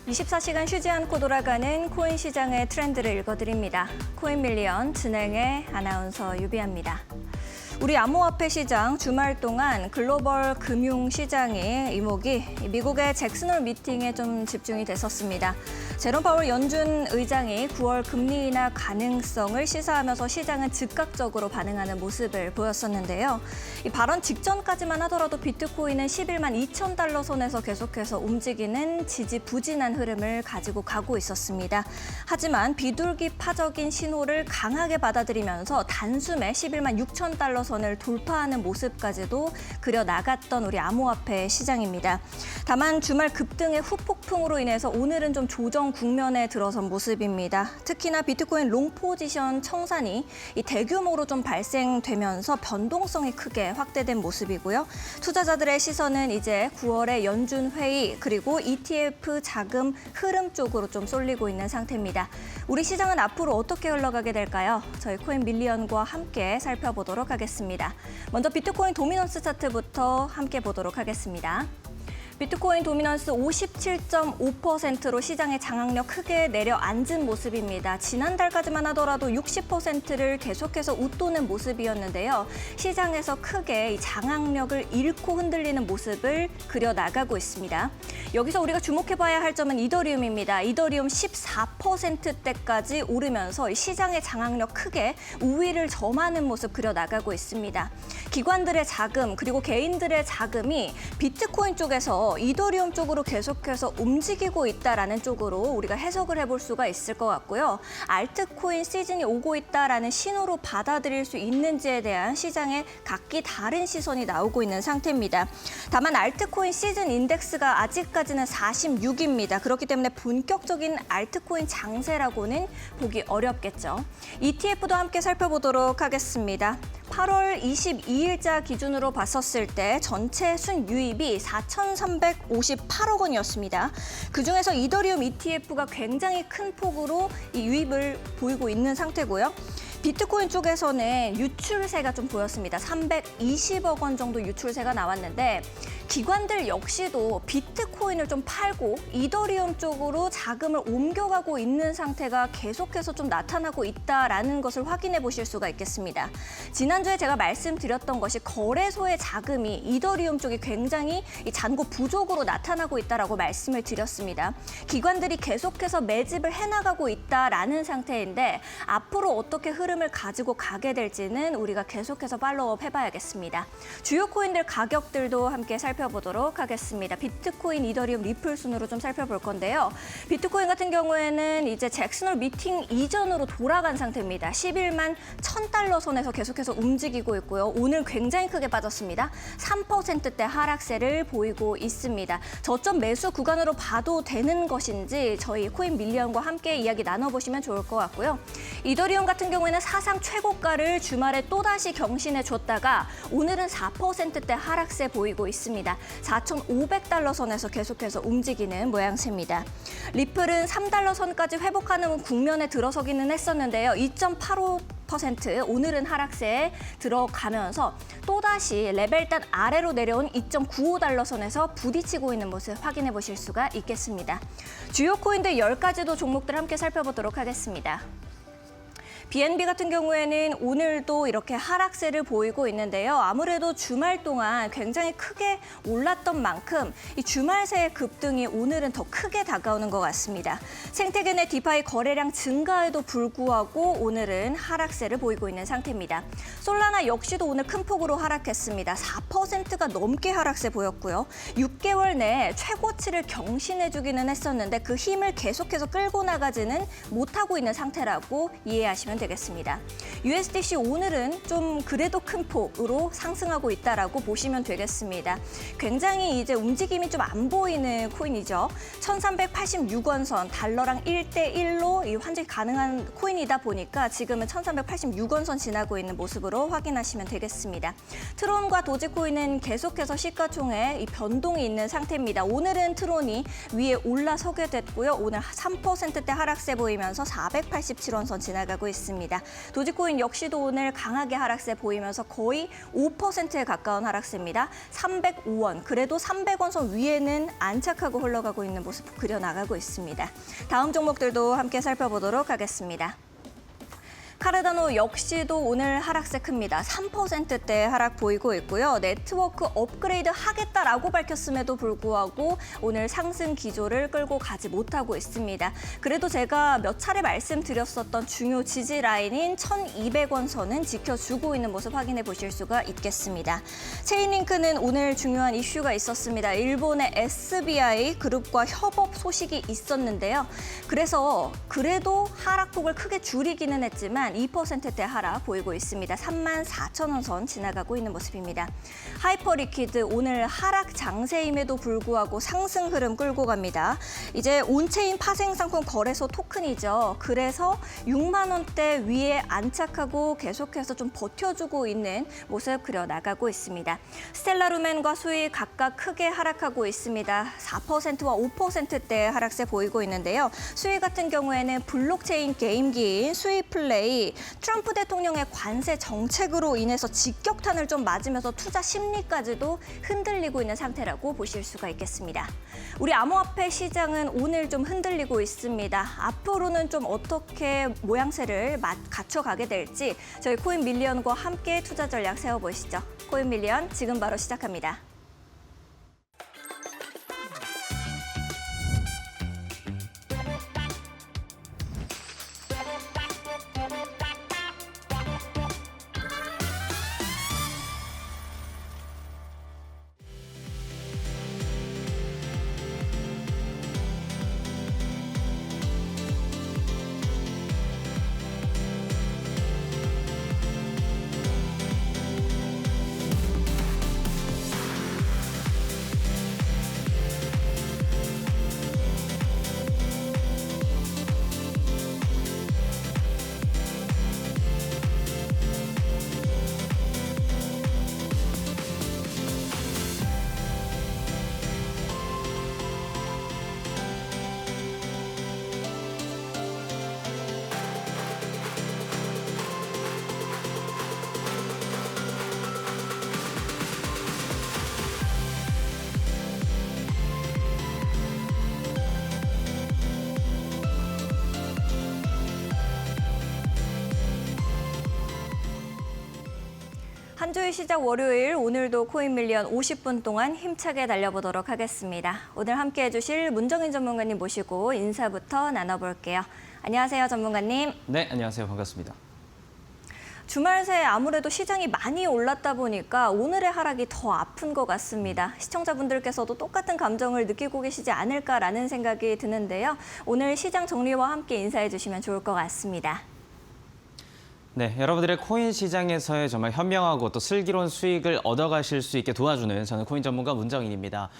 24시간 쉬지 않고 돌아가는 코인 시장의 트렌드를 읽어드립니다. 코인 밀리언 진행의 아나운서 유비아입니다. 우리 암호화폐 시장 주말 동안 글로벌 금융 시장의 이목이 미국의 잭슨홀 미팅에 좀 집중이 됐었습니다. 제롬 파월 연준 의장이 9월 금리 인하 가능성을 시사하면서 시장은 즉각적으로 반응하는 모습을 보였었는데요. 이 발언 직전까지만 하더라도 비트코인은 11만 2천 달러 선에서 계속해서 움직이는 지지부진한 흐름을 가지고 가고 있었습니다. 하지만 비둘기파적인 신호를 강하게 받아들이면서 단숨에 11만 6천 달러 선을 돌파하는 모습까지도 그려나갔던 우리 암호화폐 시장입니다. 다만 주말 급등의 후폭풍으로 인해서 오늘은 좀 조정 국면에 들어선 모습입니다. 특히나 비트코인 롱 포지션 청산이 이 대규모로 좀 발생되면서 변동성이 크게 확대된 모습이고요. 투자자들의 시선은 이제 9월의 연준 회의 그리고 ETF 자금 흐름 쪽으로 좀 쏠리고 있는 상태입니다. 우리 시장은 앞으로 어떻게 흘러가게 될까요? 저희 코인 밀리언과 함께 살펴보도록 하겠습니다. 먼저 비트코인 도미넌스 차트부터 함께 보도록 하겠습니다. 비트코인 도미넌스 57.5%로 시장의 장악력 크게 내려앉은 모습입니다. 지난달까지만 하더라도 60%를 계속해서 웃도는 모습이었는데요. 시장에서 크게 이 장악력을 잃고 흔들리는 모습을 그려나가고 있습니다. 여기서 우리가 주목해봐야 할 점은 이더리움입니다. 이더리움 14%대까지 오르면서 시장의 장악력 크게 우위를 점하는 모습 그려나가고 있습니다. 기관들의 자금 그리고 개인들의 자금이 비트코인 쪽에서 이더리움 쪽으로 계속해서 움직이고 있다라는 쪽으로 우리가 해석을 해볼 수가 있을 것 같고요. 알트코인 시즌이 오고 있다라는 신호로 받아들일 수 있는지에 대한 시장의 각기 다른 시선이 나오고 있는 상태입니다. 다만 알트코인 시즌 인덱스가 아직까지는 46입니다. 그렇기 때문에 본격적인 알트코인 장세라고는 보기 어렵겠죠. ETF도 함께 살펴보도록 하겠습니다. 8월 22일자 기준으로 봤었을 때 전체 순유입이 4,358억 원이었습니다. 그중에서 이더리움 ETF가 굉장히 큰 폭으로 이 유입을 보이고 있는 상태고요. 비트코인 쪽에서는 유출세가 좀 보였습니다. 320억 원 정도 유출세가 나왔는데 기관들 역시도 비트코인을 좀 팔고 이더리움 쪽으로 자금을 옮겨가고 있는 상태가 계속해서 좀 나타나고 있다라는 것을 확인해 보실 수가 있겠습니다. 지난주에 제가 말씀드렸던 것이 거래소의 자금이 이더리움 쪽이 굉장히 잔고 부족으로 나타나고 있다라고 말씀을 드렸습니다. 기관들이 계속해서 매집을 해나가고 있다라는 상태인데 앞으로 어떻게 흐름을 가지고 가게 될지는 우리가 계속해서 팔로우업 해봐야겠습니다. 주요 코인들 가격들도 함께 살펴보도록 하겠습니다. 비트코인, 이더리움, 리플 순으로 좀 살펴볼 건데요. 비트코인 같은 경우에는 이제 잭슨홀 미팅 이전으로 돌아간 상태입니다. 11만 1,000달러 선에서 계속해서 움직이고 있고요. 오늘 굉장히 크게 빠졌습니다. 3%대 하락세를 보이고 있습니다. 저점 매수 구간으로 봐도 되는 것인지 저희 코인 밀리언과 함께 이야기 나눠보시면 좋을 것 같고요. 이더리움 같은 경우에는 사상 최고가를 주말에 또다시 경신해 줬다가 오늘은 4%대 하락세 보이고 있습니다. 4,500달러 선에서 계속해서 움직이는 모양새입니다. 리플은 3달러 선까지 회복하는 국면에 들어서기는 했었는데요. 2.85% 오늘은 하락세에 들어가면서 또다시 레벨단 아래로 내려온 2.95달러 선에서 부딪히고 있는 모습 확인해 보실 수가 있겠습니다. 주요 코인들 10가지도 종목들 함께 살펴보도록 하겠습니다. BNB 같은 경우에는 오늘도 이렇게 하락세를 보이고 있는데요. 아무래도 주말 동안 굉장히 크게 올랐던 만큼 이 주말새의 급등이 오늘은 더 크게 다가오는 것 같습니다. 생태계 내 디파이 거래량 증가에도 불구하고 오늘은 하락세를 보이고 있는 상태입니다. 솔라나 역시도 오늘 큰 폭으로 하락했습니다. 4%가 넘게 하락세 보였고요. 6개월 내에 최고치를 경신해주기는 했었는데 그 힘을 계속해서 끌고 나가지는 못하고 있는 상태라고 이해하시면 되겠습니다. USDC 오늘은 좀 그래도 큰 폭으로 상승하고 있다라고 보시면 되겠습니다. 굉장히 이제 움직임이 좀 안 보이는 코인이죠. 1,386원 선 달러랑 1대1로 이 환전이 가능한 코인이다 보니까 지금은 1,386원 선 지나고 있는 모습으로 확인하시면 되겠습니다. 트론과 도지코인은 계속해서 시가총액 이 변동이 있는 상태입니다. 오늘은 트론이 위에 올라서게 됐고요. 오늘 3%대 하락세 보이면서 487원 선 지나가고 있습니다. 있습니다. 도지코인 역시도 오늘 강하게 하락세 보이면서 거의 5%에 가까운 하락세입니다. 305원, 그래도 300원 선 위에는 안착하고 흘러가고 있는 모습 그려나가고 있습니다. 다음 종목들도 함께 살펴보도록 하겠습니다. 카르다노 역시도 오늘 하락세 큽니다. 3%대 하락 보이고 있고요. 네트워크 업그레이드 하겠다라고 밝혔음에도 불구하고 오늘 상승 기조를 끌고 가지 못하고 있습니다. 그래도 제가 몇 차례 말씀드렸었던 중요 지지 라인인 1,200원 선은 지켜주고 있는 모습 확인해 보실 수가 있겠습니다. 체인링크는 오늘 중요한 이슈가 있었습니다. 일본의 SBI 그룹과 협업 소식이 있었는데요. 그래도 하락폭을 크게 줄이기는 했지만 2%대 하락 보이고 있습니다. 34,000원 선 지나가고 있는 모습입니다. 하이퍼리퀴드 오늘 하락 장세임에도 불구하고 상승 흐름 끌고 갑니다. 이제 온체인 파생상품 거래소 토큰이죠. 그래서 6만 원대 위에 안착하고 계속해서 좀 버텨주고 있는 모습 그려나가고 있습니다. 스텔라루멘과 수익 각각 크게 하락하고 있습니다. 4%와 5%대 하락세 보이고 있는데요. 수익 같은 경우에는 블록체인 게임기인 수익플레이 트럼프 대통령의 관세 정책으로 인해서 직격탄을 좀 맞으면서 투자 심리까지도 흔들리고 있는 상태라고 보실 수가 있겠습니다. 우리 암호화폐 시장은 오늘 좀 흔들리고 있습니다. 앞으로는 좀 어떻게 모양새를 갖춰가게 될지 저희 코인 밀리언과 함께 투자 전략 세워보시죠. 코인 밀리언 지금 바로 시작합니다. 한 주의 시작 월요일, 오늘도 코인 밀리언 50분 동안 힘차게 달려보도록 하겠습니다. 오늘 함께해 주실 문정인 전문가님 모시고 인사부터 나눠볼게요. 안녕하세요, 전문가님. 네, 안녕하세요. 반갑습니다. 주말 새 아무래도 시장이 많이 올랐다 보니까 오늘의 하락이 더 아픈 것 같습니다. 시청자분들께서도 똑같은 감정을 느끼고 계시지 않을까라는 생각이 드는데요. 오늘 시장 정리와 함께 인사해 주시면 좋을 것 같습니다. 네, 여러분들의 코인 시장에서의 정말 현명하고 또 슬기로운 수익을 얻어가실 수 있게 도와주는 저는 코인 전문가 문정인입니다.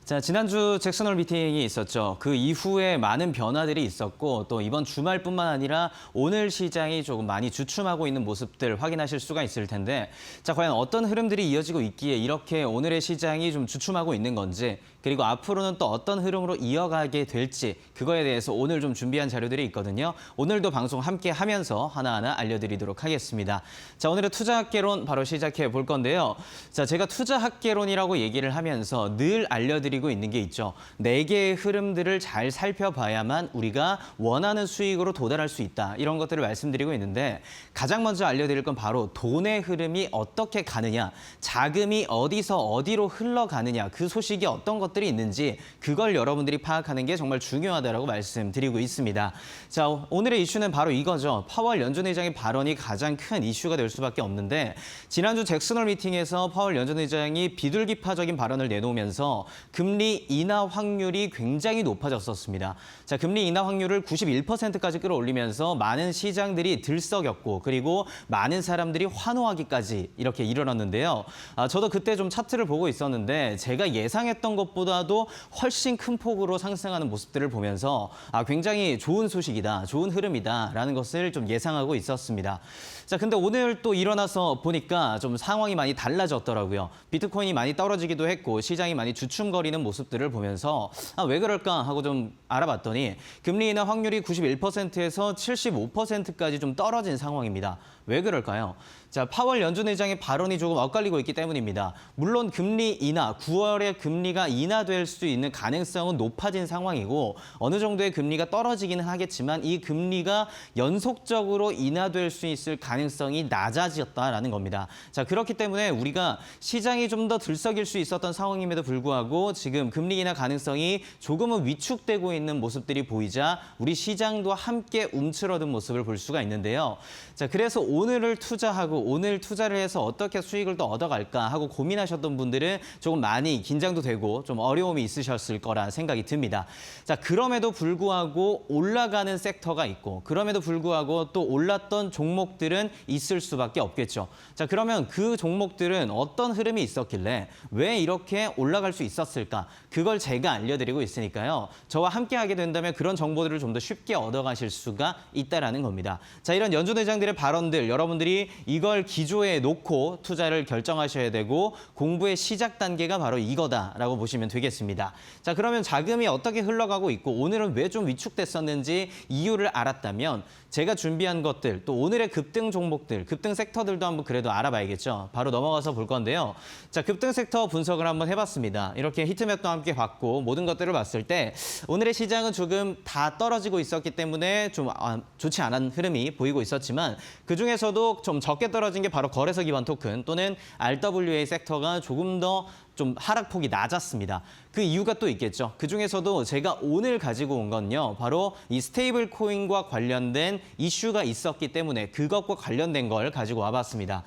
자, 지난주 잭슨홀 미팅이 있었죠. 그 이후에 많은 변화들이 있었고 또 이번 주말뿐만 아니라 오늘 시장이 조금 많이 주춤하고 있는 모습들 확인하실 수가 있을 텐데 자, 과연 어떤 흐름들이 이어지고 있기에 이렇게 오늘의 시장이 좀 주춤하고 있는 건지 그리고 앞으로는 또 어떤 흐름으로 이어가게 될지 그거에 대해서 오늘 좀 준비한 자료들이 있거든요. 오늘도 방송 함께 하면서 하나하나 알려드리도록 하겠습니다. 자, 오늘의 투자학개론 바로 시작해 볼 건데요. 자, 제가 투자학개론이라고 얘기를 하면서 늘 알려드리고 있는 게 있죠. 4개의 흐름들을 잘 살펴봐야만 우리가 원하는 수익으로 도달할 수 있다. 이런 것들을 말씀드리고 있는데 가장 먼저 알려드릴 건 바로 돈의 흐름이 어떻게 가느냐, 자금이 어디서 어디로 흘러가느냐, 그 소식이 어떤 것들이 있는지 그걸 여러분들이 파악하는 게 정말 중요하다고 말씀드리고 있습니다. 자, 오늘의 이슈는 바로 이거죠. 파월 연준 의장의 발언이 가장 큰 이슈가 될 수밖에 없는데 지난주 잭슨홀 미팅에서 파월 연준 의장이 비둘기파적인 발언을 내놓으면서 금리 인하 확률이 굉장히 높아졌었습니다. 자, 금리 인하 확률을 91%까지 끌어올리면서 많은 시장들이 들썩였고 그리고 많은 사람들이 환호하기까지 이렇게 이르렀는데요. 저도 그때 좀 차트를 보고 있었는데 제가 예상했던 것보다도 훨씬 큰 폭으로 상승하는 모습들을 보면서 굉장히 좋은 소식이다, 좋은 흐름이다라는 것을 좀 예상하고 있었습니다. 자, 근데 오늘 또 일어나서 보니까 좀 상황이 많이 달라졌더라고요. 비트코인이 많이 떨어지기도 했고 시장이 많이 주춤거리는 떨어지는 모습들을 보면서 왜 그럴까 하고 좀 알아봤더니 금리 인하 확률이 91%에서 75%까지 좀 떨어진 상황입니다. 왜 그럴까요? 자, 파월 연준 의장의 발언이 조금 엇갈리고 있기 때문입니다. 물론 금리 인하, 9월에 금리가 인하될 수 있는 가능성은 높아진 상황이고 어느 정도의 금리가 떨어지기는 하겠지만 이 금리가 연속적으로 인하될 수 있을 가능성이 낮아졌다라는 겁니다. 자, 그렇기 때문에 우리가 시장이 좀 더 들썩일 수 있었던 상황임에도 불구하고 지금 금리 인하 가능성이 조금은 위축되고 있는 모습들이 보이자 우리 시장도 함께 움츠러든 모습을 볼 수가 있는데요. 자, 그래서 오늘을 투자하고 오늘 투자를 해서 어떻게 수익을 더 얻어갈까 하고 고민하셨던 분들은 조금 많이 긴장도 되고 좀 어려움이 있으셨을 거라 생각이 듭니다. 자, 그럼에도 불구하고 올라가는 섹터가 있고 그럼에도 불구하고 또 올랐던 종목들은 있을 수밖에 없겠죠. 자, 그러면 그 종목들은 어떤 흐름이 있었길래 왜 이렇게 올라갈 수 있었을까? 그걸 제가 알려드리고 있으니까요. 저와 함께 하게 된다면 그런 정보들을 좀 더 쉽게 얻어가실 수가 있다라는 겁니다. 자, 이런 연준 의장들의 발언들 여러분들이 이걸 기조에 놓고 투자를 결정하셔야 되고 공부의 시작 단계가 바로 이거다라고 보시면 되겠습니다. 자, 그러면 자금이 어떻게 흘러가고 있고 오늘은 왜 좀 위축됐었는지 이유를 알았다면 제가 준비한 것들 또 오늘의 급등 종목들, 급등 섹터들도 한번 그래도 알아봐야겠죠. 바로 넘어가서 볼 건데요. 자, 급등 섹터 분석을 한번 해봤습니다. 이렇게 히트맵도 함께 봤고 모든 것들을 봤을 때 오늘의 시장은 조금 다 떨어지고 있었기 때문에 좀 좋지 않은 흐름이 보이고 있었지만 그중에서도 좀 적게 떨어진 게 바로 거래소 기반 토큰 또는 RWA 섹터가 조금 더 좀 하락폭이 낮았습니다. 그 이유가 또 있겠죠. 그중에서도 제가 오늘 가지고 온 건요. 바로 이 스테이블 코인과 관련된 이슈가 있었기 때문에 그것과 관련된 걸 가지고 와봤습니다.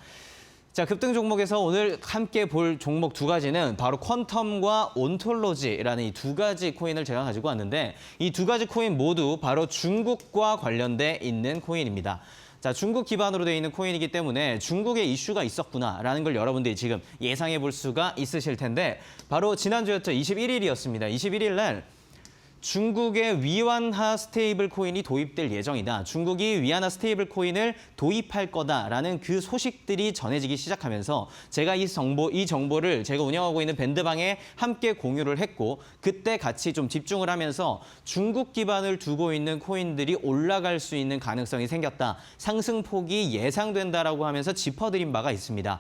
자, 급등 종목에서 오늘 함께 볼 종목 두 가지는 바로 퀀텀과 온톨로지라는 이 두 가지 코인을 제가 가지고 왔는데 이 두 가지 코인 모두 바로 중국과 관련돼 있는 코인입니다. 자, 중국 기반으로 되어 있는 코인이기 때문에 중국에 이슈가 있었구나라는 걸 여러분들이 지금 예상해 볼 수가 있으실 텐데 바로 지난주였죠. 21일이었습니다. 21일 날 중국의 위안화 스테이블 코인이 도입될 예정이다. 중국이 위안화 스테이블 코인을 도입할 거다라는 그 소식들이 전해지기 시작하면서 제가 이 정보를 제가 운영하고 있는 밴드방에 함께 공유를 했고 그때 같이 좀 집중을 하면서 중국 기반을 두고 있는 코인들이 올라갈 수 있는 가능성이 생겼다. 상승폭이 예상된다라고 하면서 짚어드린 바가 있습니다.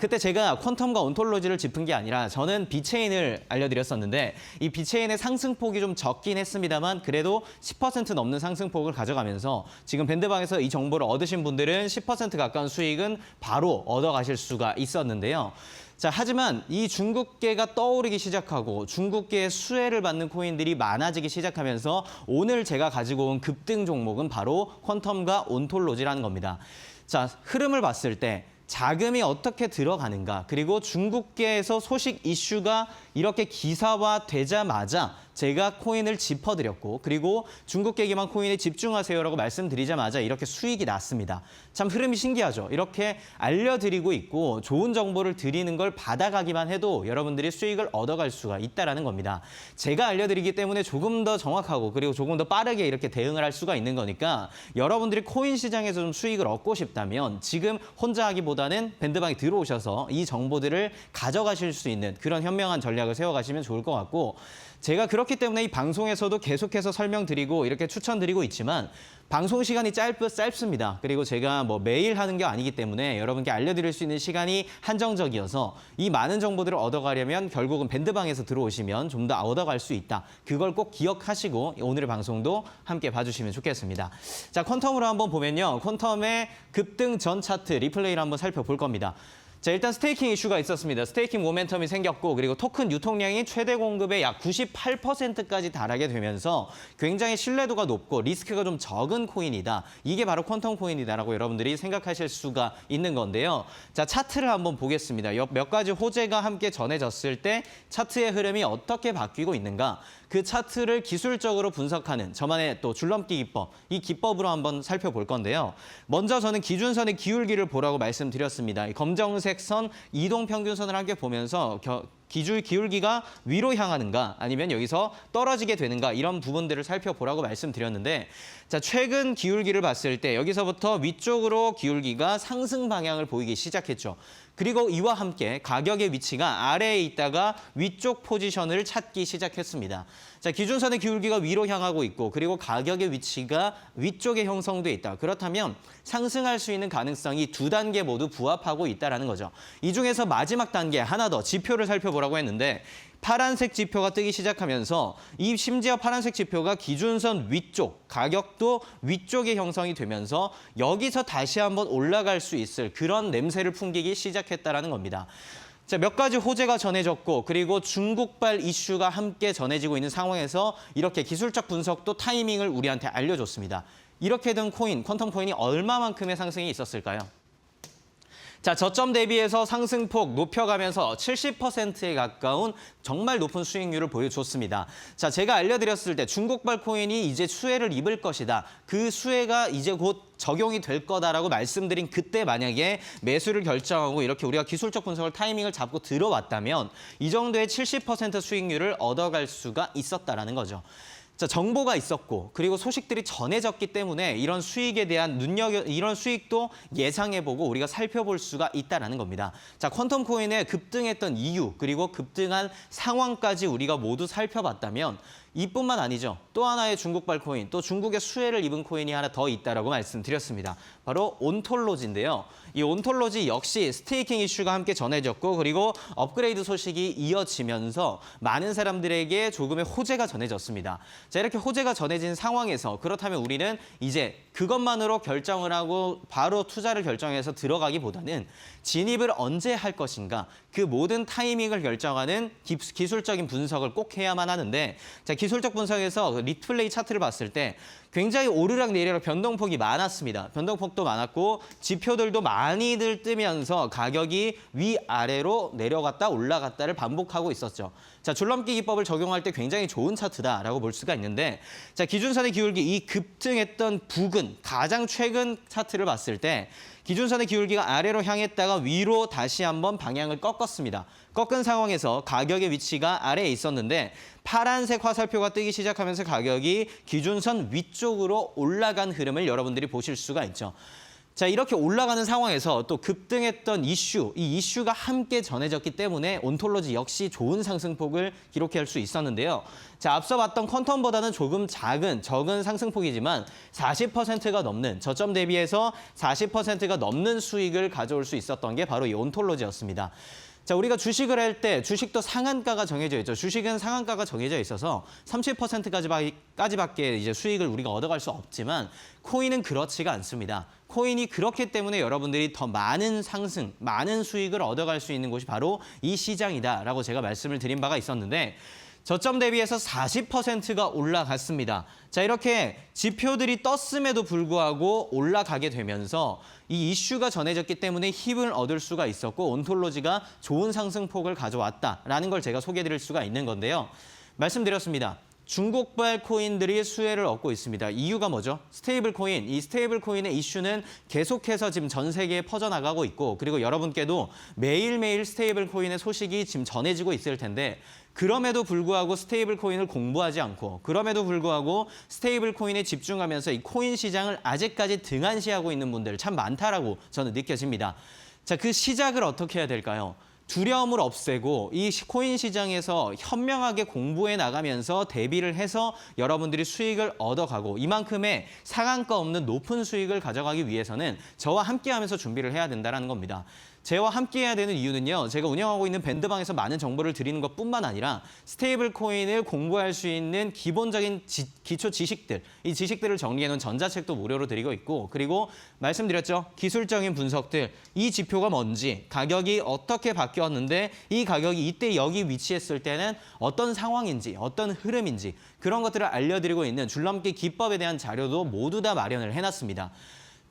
그때 제가 퀀텀과 온톨로지를 짚은 게 아니라 저는 비체인을 알려드렸었는데 이 비체인의 상승폭이 좀 적긴 했습니다만 그래도 10% 넘는 상승폭을 가져가면서 지금 밴드방에서 이 정보를 얻으신 분들은 10% 가까운 수익은 바로 얻어가실 수가 있었는데요. 자, 하지만 이 중국계가 떠오르기 시작하고 중국계의 수혜를 받는 코인들이 많아지기 시작하면서 오늘 제가 가지고 온 급등 종목은 바로 퀀텀과 온톨로지라는 겁니다. 자, 흐름을 봤을 때 자금이 어떻게 들어가는가 그리고 중국계에서 소식 이슈가 이렇게 기사화되자마자 제가 코인을 짚어드렸고 그리고 중국계 기반 코인에 집중하세요라고 말씀드리자마자 이렇게 수익이 났습니다. 참 흐름이 신기하죠. 이렇게 알려드리고 있고 좋은 정보를 드리는 걸 받아가기만 해도 여러분들이 수익을 얻어갈 수가 있다는 겁니다. 제가 알려드리기 때문에 조금 더 정확하고 그리고 조금 더 빠르게 이렇게 대응을 할 수가 있는 거니까 여러분들이 코인 시장에서 좀 수익을 얻고 싶다면 지금 혼자 하기보다는 밴드방에 들어오셔서 이 정보들을 가져가실 수 있는 그런 현명한 전략을 세워가시면 좋을 것 같고 제가 그렇기 때문에 이 방송에서도 계속해서 설명드리고 이렇게 추천드리고 있지만 방송 시간이 짧습니다. 그리고 제가 매일 하는 게 아니기 때문에 여러분께 알려드릴 수 있는 시간이 한정적이어서 이 많은 정보들을 얻어가려면 결국은 밴드방에서 들어오시면 좀 더 얻어갈 수 있다. 그걸 꼭 기억하시고 오늘의 방송도 함께 봐주시면 좋겠습니다. 자, 퀀텀으로 한번 보면요. 퀀텀의 급등 전 차트 리플레이를 한번 살펴볼 겁니다. 자, 일단 스테이킹 이슈가 있었습니다. 스테이킹 모멘텀이 생겼고 그리고 토큰 유통량이 최대 공급의 약 98%까지 달하게 되면서 굉장히 신뢰도가 높고 리스크가 좀 적은 코인이다. 이게 바로 퀀텀 코인이다라고 여러분들이 생각하실 수가 있는 건데요. 자, 차트를 한번 보겠습니다. 몇 가지 호재가 함께 전해졌을 때 차트의 흐름이 어떻게 바뀌고 있는가. 그 차트를 기술적으로 분석하는 저만의 또 줄넘기 기법, 이 기법으로 한번 살펴볼 건데요. 먼저 저는 기준선의 기울기를 보라고 말씀드렸습니다. 이 검정색 선, 이동평균선을 함께 보면서 기울기가 위로 향하는가 아니면 여기서 떨어지게 되는가 이런 부분들을 살펴보라고 말씀드렸는데 자, 최근 기울기를 봤을 때 여기서부터 위쪽으로 기울기가 상승 방향을 보이기 시작했죠. 그리고 이와 함께 가격의 위치가 아래에 있다가 위쪽 포지션을 찾기 시작했습니다. 자, 기준선의 기울기가 위로 향하고 있고 그리고 가격의 위치가 위쪽에 형성돼 있다. 그렇다면 상승할 수 있는 가능성이 두 단계 모두 부합하고 있다는 거죠. 이 중에서 마지막 단계 하나 더 지표를 살펴보라고 했는데 파란색 지표가 뜨기 시작하면서 이 심지어 파란색 지표가 기준선 위쪽, 가격도 위쪽에 형성이 되면서 여기서 다시 한번 올라갈 수 있을 그런 냄새를 풍기기 시작했다는 겁니다. 자, 몇 가지 호재가 전해졌고 그리고 중국발 이슈가 함께 전해지고 있는 상황에서 이렇게 기술적 분석도 타이밍을 우리한테 알려줬습니다. 이렇게 된 코인, 퀀텀 코인이 얼마만큼의 상승이 있었을까요? 자, 저점 대비해서 상승폭 높여가면서 70%에 가까운 정말 높은 수익률을 보여줬습니다. 자, 제가 알려드렸을 때 중국발 코인이 이제 수혜를 입을 것이다. 그 수혜가 이제 곧 적용이 될 거다라고 말씀드린 그때 만약에 매수를 결정하고 이렇게 우리가 기술적 분석을 타이밍을 잡고 들어왔다면 이 정도의 70% 수익률을 얻어갈 수가 있었다라는 거죠. 자, 정보가 있었고 그리고 소식들이 전해졌기 때문에 이런 수익에 대한 이런 수익도 예상해보고 우리가 살펴볼 수가 있다는 겁니다. 자, 퀀텀 코인의 급등했던 이유 그리고 급등한 상황까지 우리가 모두 살펴봤다면 이뿐만 아니죠. 또 하나의 중국발 코인, 또 중국의 수혜를 입은 코인이 하나 더 있다라고 말씀드렸습니다. 바로 온톨로지인데요. 이 온톨로지 역시 스테이킹 이슈가 함께 전해졌고 그리고 업그레이드 소식이 이어지면서 많은 사람들에게 조금의 호재가 전해졌습니다. 자, 이렇게 호재가 전해진 상황에서 그렇다면 우리는 이제 그것만으로 결정을 하고 바로 투자를 결정해서 들어가기보다는 진입을 언제 할 것인가 그 모든 타이밍을 결정하는 기술적인 분석을 꼭 해야만 하는데 자, 기술적 분석에서 리플레이 차트를 봤을 때 굉장히 오르락 내리락 변동폭이 많았습니다. 변동폭도 많았고 지표들도 많이들 뜨면서 가격이 위아래로 내려갔다 올라갔다를 반복하고 있었죠. 자, 줄넘기 기법을 적용할 때 굉장히 좋은 차트다라고 볼 수가 있는데 자, 기준선의 기울기 이 급등했던 부근 가장 최근 차트를 봤을 때 기준선의 기울기가 아래로 향했다가 위로 다시 한번 방향을 꺾었습니다. 꺾은 상황에서 가격의 위치가 아래에 있었는데 파란색 화살표가 뜨기 시작하면서 가격이 기준선 위쪽으로 올라간 흐름을 여러분들이 보실 수가 있죠. 자, 이렇게 올라가는 상황에서 또 급등했던 이슈, 이 이슈가 함께 전해졌기 때문에 온톨로지 역시 좋은 상승폭을 기록할 수 있었는데요. 자, 앞서 봤던 퀀텀보다는 조금 적은 상승폭이지만 40%가 넘는 저점 대비해서 40%가 넘는 수익을 가져올 수 있었던 게 바로 이 온톨로지였습니다. 자, 우리가 주식을 할 때 주식도 상한가가 정해져 있죠. 주식은 상한가가 정해져 있어서 30%까지밖에 이제 수익을 우리가 얻어갈 수 없지만 코인은 그렇지가 않습니다. 코인이 그렇기 때문에 여러분들이 더 많은 상승, 많은 수익을 얻어갈 수 있는 곳이 바로 이 시장이다라고 제가 말씀을 드린 바가 있었는데 저점 대비해서 40%가 올라갔습니다. 자, 이렇게 지표들이 떴음에도 불구하고 올라가게 되면서 이 이슈가 전해졌기 때문에 힘을 얻을 수가 있었고 온톨로지가 좋은 상승폭을 가져왔다라는 걸 제가 소개해드릴 수가 있는 건데요. 말씀드렸습니다. 중국발 코인들이 수혜를 얻고 있습니다. 이유가 뭐죠? 스테이블 코인, 이 스테이블 코인의 이슈는 계속해서 지금 전 세계에 퍼져나가고 있고 그리고 여러분께도 매일매일 스테이블 코인의 소식이 지금 전해지고 있을 텐데 그럼에도 불구하고 스테이블 코인을 공부하지 않고 그럼에도 불구하고 스테이블 코인에 집중하면서 이 코인 시장을 아직까지 등한시하고 있는 분들 참 많다라고 저는 느껴집니다. 자, 그 시작을 어떻게 해야 될까요? 두려움을 없애고 이 코인 시장에서 현명하게 공부해 나가면서 대비를 해서 여러분들이 수익을 얻어가고 이만큼의 상한가 없는 높은 수익을 가져가기 위해서는 저와 함께하면서 준비를 해야 된다는 겁니다. 저와 함께해야 되는 이유는요. 제가 운영하고 있는 밴드방에서 많은 정보를 드리는 것뿐만 아니라 스테이블 코인을 공부할 수 있는 기본적인 기초 지식들, 이 지식들을 정리해놓은 전자책도 무료로 드리고 있고 그리고 말씀드렸죠. 기술적인 분석들, 이 지표가 뭔지, 가격이 어떻게 바뀌었는데 이 가격이 이때 여기 위치했을 때는 어떤 상황인지, 어떤 흐름인지 그런 것들을 알려드리고 있는 줄넘기 기법에 대한 자료도 모두 다 마련을 해놨습니다.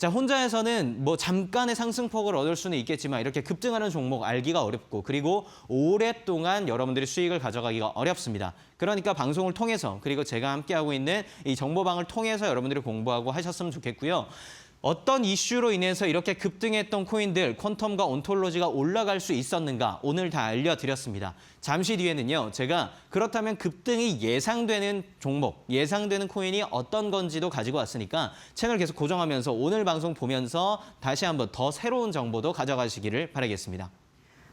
자, 혼자에서는 뭐 잠깐의 상승폭을 얻을 수는 있겠지만 이렇게 급등하는 종목 알기가 어렵고 그리고 오랫동안 여러분들이 수익을 가져가기가 어렵습니다. 그러니까 방송을 통해서 그리고 제가 함께하고 있는 이 정보방을 통해서 여러분들이 공부하고 하셨으면 좋겠고요. 어떤 이슈로 인해서 이렇게 급등했던 코인들, 퀀텀과 온톨로지가 올라갈 수 있었는가 오늘 다 알려드렸습니다. 잠시 뒤에는요, 제가 그렇다면 급등이 예상되는 종목, 예상되는 코인이 어떤 건지도 가지고 왔으니까 채널 계속 고정하면서 오늘 방송 보면서 다시 한번 더 새로운 정보도 가져가시기를 바라겠습니다.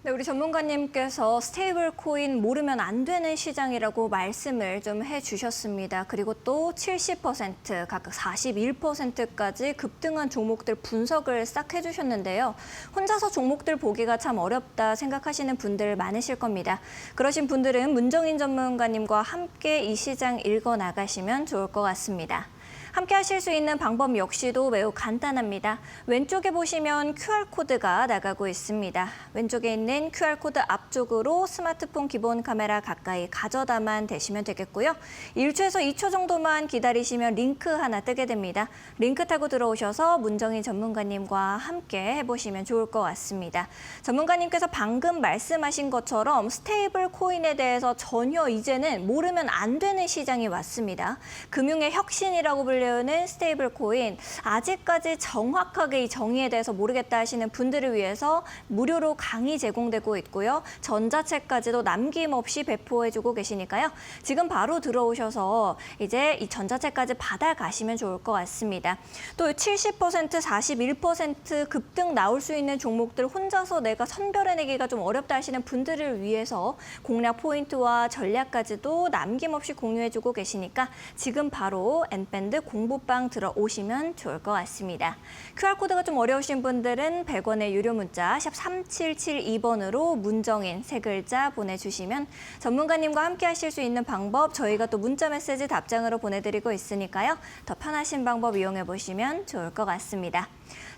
네, 우리 전문가님께서 스테이블 코인 모르면 안 되는 시장이라고 말씀을 좀 해주셨습니다. 그리고 또 70%, 각각 41%까지 급등한 종목들 분석을 싹 해주셨는데요. 혼자서 종목들 보기가 참 어렵다 생각하시는 분들 많으실 겁니다. 그러신 분들은 문정인 전문가님과 함께 이 시장 읽어나가시면 좋을 것 같습니다. 함께 하실 수 있는 방법 역시도 매우 간단합니다. 왼쪽에 보시면 QR코드가 나가고 있습니다. 왼쪽에 있는 QR코드 앞쪽으로 스마트폰 기본 카메라 가까이 가져다만 대시면 되겠고요. 1초에서 2초 정도만 기다리시면 링크 하나 뜨게 됩니다. 링크 타고 들어오셔서 문정인 전문가님과 함께 해보시면 좋을 것 같습니다. 전문가님께서 방금 말씀하신 것처럼 스테이블 코인에 대해서 전혀 이제는 모르면 안 되는 시장이 왔습니다. 금융의 혁신이라고 불리는 스테이블 코인, 아직까지 정확하게 이 정의에 대해서 모르겠다 하시는 분들을 위해서 무료로 강의 제공되고 있고요. 전자책까지도 남김없이 배포해주고 계시니까요. 지금 바로 들어오셔서 이제 이 전자책까지 받아가시면 좋을 것 같습니다. 또 70%, 41% 급등 나올 수 있는 종목들 혼자서 내가 선별해내기가 좀 어렵다 하시는 분들을 위해서 공략 포인트와 전략까지도 남김없이 공유해주고 계시니까 지금 바로 엔밴드 공부방 들어오시면 좋을 것 같습니다. QR코드가 좀 어려우신 분들은 100원의 유료 문자 샵 3772번으로 문정인 세 글자 보내주시면 전문가님과 함께 하실 수 있는 방법 저희가 또 문자 메시지 답장으로 보내드리고 있으니까요. 더 편하신 방법 이용해 보시면 좋을 것 같습니다.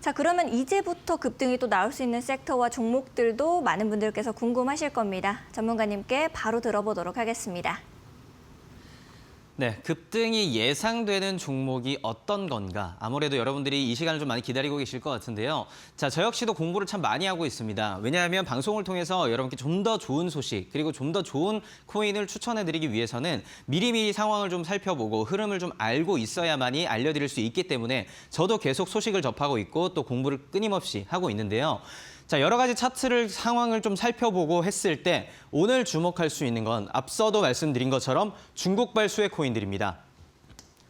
자, 그러면 이제부터 급등이 또 나올 수 있는 섹터와 종목들도 많은 분들께서 궁금하실 겁니다. 전문가님께 바로 들어보도록 하겠습니다. 네, 급등이 예상되는 종목이 어떤 건가? 아무래도 여러분들이 이 시간을 좀 많이 기다리고 계실 것 같은데요. 자, 저 역시도 공부를 참 많이 하고 있습니다. 왜냐하면 방송을 통해서 여러분께 좀 더 좋은 소식, 그리고 좀 더 좋은 코인을 추천해드리기 위해서는 미리미리 상황을 좀 살펴보고 흐름을 좀 알고 있어야만이 알려드릴 수 있기 때문에 저도 계속 소식을 접하고 있고 또 공부를 끊임없이 하고 있는데요. 자, 여러 가지 차트를 상황을 좀 살펴보고 했을 때 오늘 주목할 수 있는 건 앞서도 말씀드린 것처럼 중국발 수혜 코인들입니다.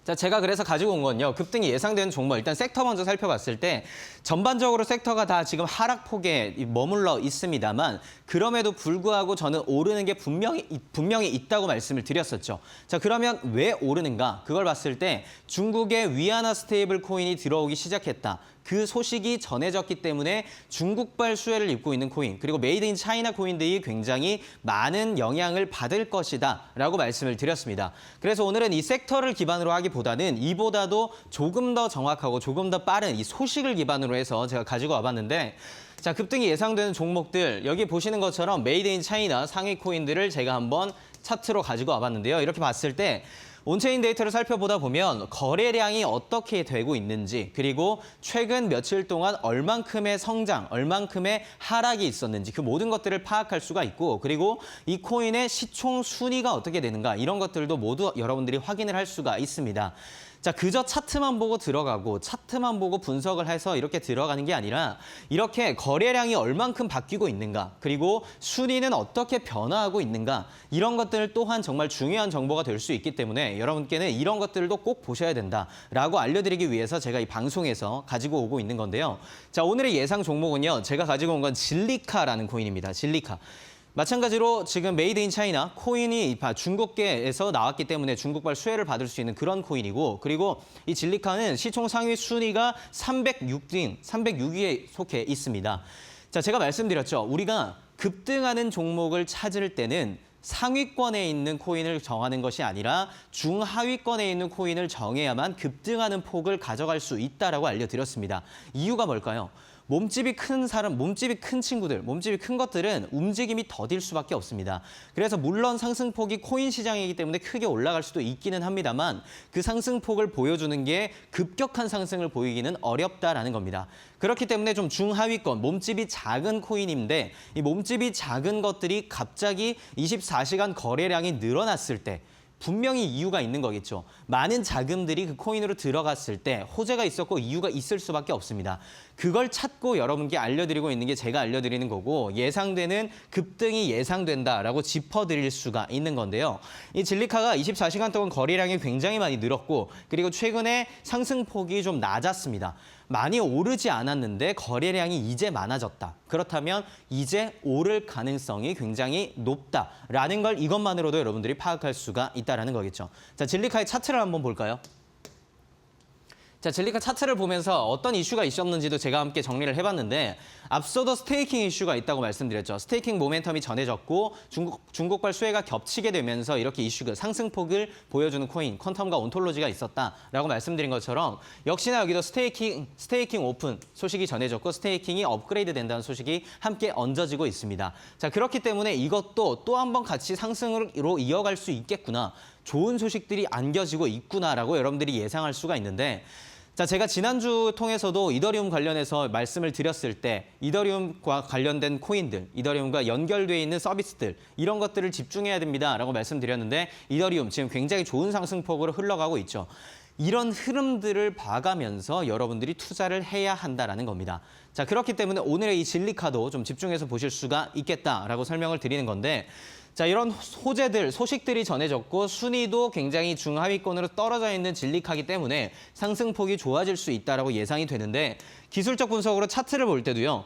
자, 제가 그래서 가지고 온 건요. 급등이 예상되는 종목, 일단 섹터 먼저 살펴봤을 때 전반적으로 섹터가 다 지금 하락폭에 머물러 있습니다만 그럼에도 불구하고 저는 오르는 게 분명히 있다고 말씀을 드렸었죠. 자, 그러면 왜 오르는가? 그걸 봤을 때 중국의 위안화 스테이블 코인이 들어오기 시작했다. 그 소식이 전해졌기 때문에 중국발 수혜를 입고 있는 코인, 그리고 메이드 인 차이나 코인들이 굉장히 많은 영향을 받을 것이다 라고 말씀을 드렸습니다. 그래서 오늘은 이 섹터를 기반으로 하기보다는 이보다도 조금 더 정확하고 조금 더 빠른 이 소식을 기반으로 해서 제가 가지고 와봤는데, 자, 급등이 예상되는 종목들, 여기 보시는 것처럼 메이드 인 차이나 상위 코인들을 제가 한번 차트로 가지고 와봤는데요. 이렇게 봤을 때 온체인 데이터를 살펴보다 보면 거래량이 어떻게 되고 있는지, 그리고 최근 며칠 동안 얼만큼의 성장, 얼만큼의 하락이 있었는지 그 모든 것들을 파악할 수가 있고, 그리고 이 코인의 시총 순위가 어떻게 되는가 이런 것들도 모두 여러분들이 확인을 할 수가 있습니다. 자, 그저 차트만 보고 들어가고 차트만 보고 분석을 해서 이렇게 들어가는 게 아니라 이렇게 거래량이 얼만큼 바뀌고 있는가, 그리고 순위는 어떻게 변화하고 있는가, 이런 것들 또한 정말 중요한 정보가 될 수 있기 때문에 여러분께는 이런 것들도 꼭 보셔야 된다라고 알려드리기 위해서 제가 이 방송에서 가지고 오고 있는 건데요. 자, 오늘의 예상 종목은요. 제가 가지고 온 건 진리카라는 코인입니다. 진리카. 마찬가지로 지금 메이드 인 차이나 코인이 중국계에서 나왔기 때문에 중국발 수혜를 받을 수 있는 그런 코인이고, 그리고 이 진리카는 시총 상위 순위가 306위에 속해 있습니다. 자, 제가 말씀드렸죠. 우리가 급등하는 종목을 찾을 때는 상위권에 있는 코인을 정하는 것이 아니라 중하위권에 있는 코인을 정해야만 급등하는 폭을 가져갈 수 있다라고 알려드렸습니다. 이유가 뭘까요? 몸집이 큰 사람, 몸집이 큰 친구들, 몸집이 큰 것들은 움직임이 더딜 수밖에 없습니다. 그래서 물론 상승폭이 코인 시장이기 때문에 크게 올라갈 수도 있기는 합니다만 그 상승폭을 보여주는 게 급격한 상승을 보이기는 어렵다라는 겁니다. 그렇기 때문에 좀 중하위권, 몸집이 작은 코인인데 이 몸집이 작은 것들이 갑자기 24시간 거래량이 늘어났을 때 분명히 이유가 있는 거겠죠. 많은 자금들이 그 코인으로 들어갔을 때 호재가 있었고 이유가 있을 수밖에 없습니다. 그걸 찾고 여러분께 알려드리고 있는 게 제가 알려드리는 거고 예상되는 급등이 예상된다라고 짚어드릴 수가 있는 건데요. 이 진리카가 24시간 동안 거래량이 굉장히 많이 늘었고 그리고 최근에 상승폭이 좀 낮았습니다. 많이 오르지 않았는데 거래량이 이제 많아졌다. 그렇다면 이제 오를 가능성이 굉장히 높다라는 걸 이것만으로도 여러분들이 파악할 수가 있다는 거겠죠. 자, 진리카의 차트를 한번 볼까요? 자, 진리카 차트를 보면서 어떤 이슈가 있었는지도 제가 함께 정리를 해봤는데 앞서도 스테이킹 이슈가 있다고 말씀드렸죠. 스테이킹 모멘텀이 전해졌고 중국발 수혜가 겹치게 되면서 이렇게 이슈가 상승폭을 보여주는 코인, 퀀텀과 온톨로지가 있었다라고 말씀드린 것처럼 역시나 여기도 스테이킹 오픈 소식이 전해졌고 스테이킹이 업그레이드 된다는 소식이 함께 얹어지고 있습니다. 자, 그렇기 때문에 이것도 또 한 번 같이 상승으로 이어갈 수 있겠구나. 좋은 소식들이 안겨지고 있구나라고 여러분들이 예상할 수가 있는데 자, 제가 지난주 통해서도 이더리움 관련해서 말씀을 드렸을 때 이더리움과 관련된 코인들, 이더리움과 연결되어 있는 서비스들 이런 것들을 집중해야 됩니다라고 말씀드렸는데 이더리움 지금 굉장히 좋은 상승폭으로 흘러가고 있죠. 이런 흐름들을 봐가면서 여러분들이 투자를 해야 한다라는 겁니다. 자, 그렇기 때문에 오늘의 이 진리카도 좀 집중해서 보실 수가 있겠다라고 설명을 드리는 건데 자, 이런 호재들, 소식들이 전해졌고 순위도 굉장히 중하위권으로 떨어져 있는 진리카기 때문에 상승폭이 좋아질 수 있다라고 예상이 되는데 기술적 분석으로 차트를 볼 때도요.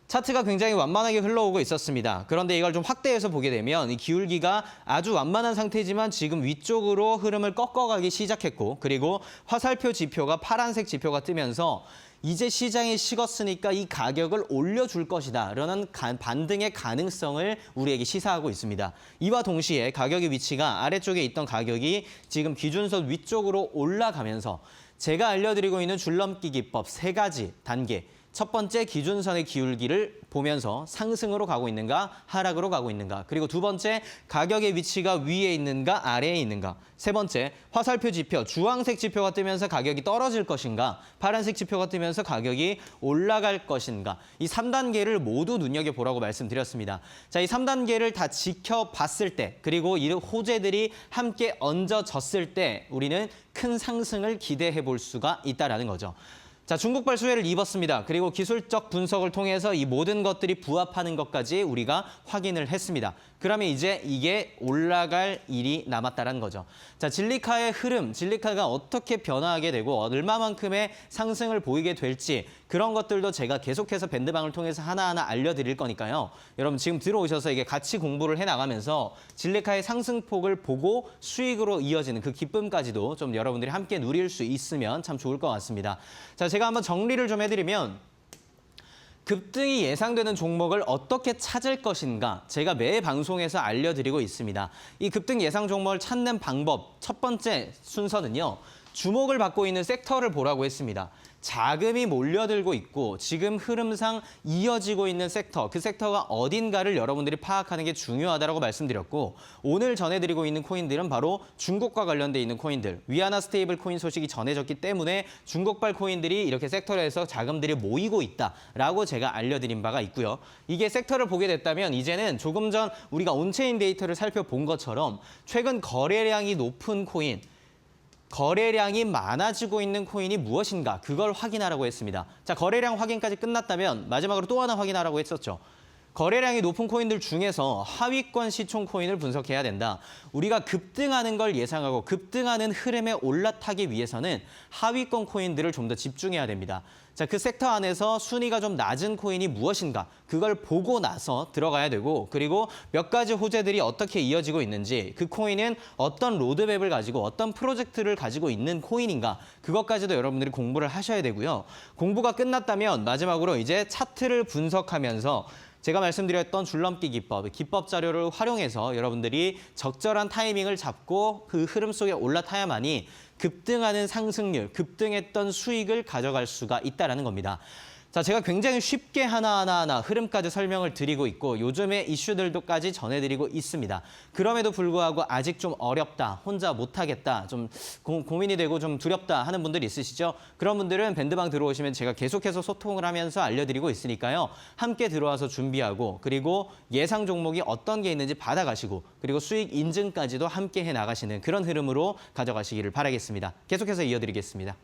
차트가 굉장히 완만하게 흘러오고 있었습니다. 그런데 이걸 좀 확대해서 보게 되면 이 기울기가 아주 완만한 상태지만 지금 위쪽으로 흐름을 꺾어가기 시작했고 그리고 화살표 지표가 파란색 지표가 뜨면서 이제 시장이 식었으니까 이 가격을 올려줄 것이다. 라는 반등의 가능성을 우리에게 시사하고 있습니다. 이와 동시에 가격의 위치가 아래쪽에 있던 가격이 지금 기준선 위쪽으로 올라가면서 제가 알려드리고 있는 줄넘기 기법 3가지 단계. 첫 번째 기준선의 기울기를 보면서 상승으로 가고 있는가 하락으로 가고 있는가 그리고 두 번째 가격의 위치가 위에 있는가 아래에 있는가 세 번째 화살표 지표 주황색 지표가 뜨면서 가격이 떨어질 것인가 파란색 지표가 뜨면서 가격이 올라갈 것인가 이 3단계를 모두 눈여겨보라고 말씀드렸습니다. 자, 이 3단계를 다 지켜봤을 때 그리고 이 호재들이 함께 얹어졌을 때 우리는 큰 상승을 기대해 볼 수가 있다는 거죠. 자, 중국발 수혜를 입었습니다. 그리고 기술적 분석을 통해서 이 모든 것들이 부합하는 것까지 우리가 확인을 했습니다. 그러면 이제 이게 올라갈 일이 남았다는 거죠. 자, 진리카의 흐름, 진리카가 어떻게 변화하게 되고 얼마만큼의 상승을 보이게 될지 그런 것들도 제가 계속해서 밴드방을 통해서 하나하나 알려드릴 거니까요. 여러분 지금 들어오셔서 이게 같이 공부를 해나가면서 진리카의 상승폭을 보고 수익으로 이어지는 그 기쁨까지도 좀 여러분들이 함께 누릴 수 있으면 참 좋을 것 같습니다. 자, 제가 한번 정리를 좀 해드리면 급등이 예상되는 종목을 어떻게 찾을 것인가 제가 매 방송에서 알려드리고 있습니다. 이 급등 예상 종목을 찾는 방법 첫 번째 순서는요. 주목을 받고 있는 섹터를 보라고 했습니다. 자금이 몰려들고 있고 지금 흐름상 이어지고 있는 섹터, 그 섹터가 어딘가를 여러분들이 파악하는 게 중요하다고 말씀드렸고 오늘 전해드리고 있는 코인들은 바로 중국과 관련돼 있는 코인들, 위안화 스테이블 코인 소식이 전해졌기 때문에 중국발 코인들이 이렇게 섹터에서 자금들이 모이고 있다라고 제가 알려드린 바가 있고요. 이게 섹터를 보게 됐다면 이제는 조금 전 우리가 온체인 데이터를 살펴본 것처럼 최근 거래량이 높은 코인, 거래량이 많아지고 있는 코인이 무엇인가 그걸 확인하라고 했습니다. 자, 거래량 확인까지 끝났다면 마지막으로 또 하나 확인하라고 했었죠. 거래량이 높은 코인들 중에서 하위권 시총 코인을 분석해야 된다. 우리가 급등하는 걸 예상하고 급등하는 흐름에 올라타기 위해서는 하위권 코인들을 좀 더 집중해야 됩니다. 자, 그 섹터 안에서 순위가 좀 낮은 코인이 무엇인가 그걸 보고 나서 들어가야 되고 그리고 몇 가지 호재들이 어떻게 이어지고 있는지 그 코인은 어떤 로드맵을 가지고 어떤 프로젝트를 가지고 있는 코인인가 그것까지도 여러분들이 공부를 하셔야 되고요. 공부가 끝났다면 마지막으로 이제 차트를 분석하면서 제가 말씀드렸던 줄넘기 기법 자료를 활용해서 여러분들이 적절한 타이밍을 잡고 그 흐름 속에 올라타야만이 급등하는 상승률, 급등했던 수익을 가져갈 수가 있다는 겁니다. 자, 제가 굉장히 쉽게 하나하나 흐름까지 설명을 드리고 있고 요즘의 이슈들도까지 전해드리고 있습니다. 그럼에도 불구하고 아직 좀 어렵다, 혼자 못하겠다, 좀 고민이 되고 좀 두렵다 하는 분들 있으시죠? 그런 분들은 밴드방 들어오시면 제가 계속해서 소통을 하면서 알려드리고 있으니까요. 함께 들어와서 준비하고 그리고 예상 종목이 어떤 게 있는지 받아가시고 그리고 수익 인증까지도 함께 해나가시는 그런 흐름으로 가져가시기를 바라겠습니다. 계속해서 이어드리겠습니다.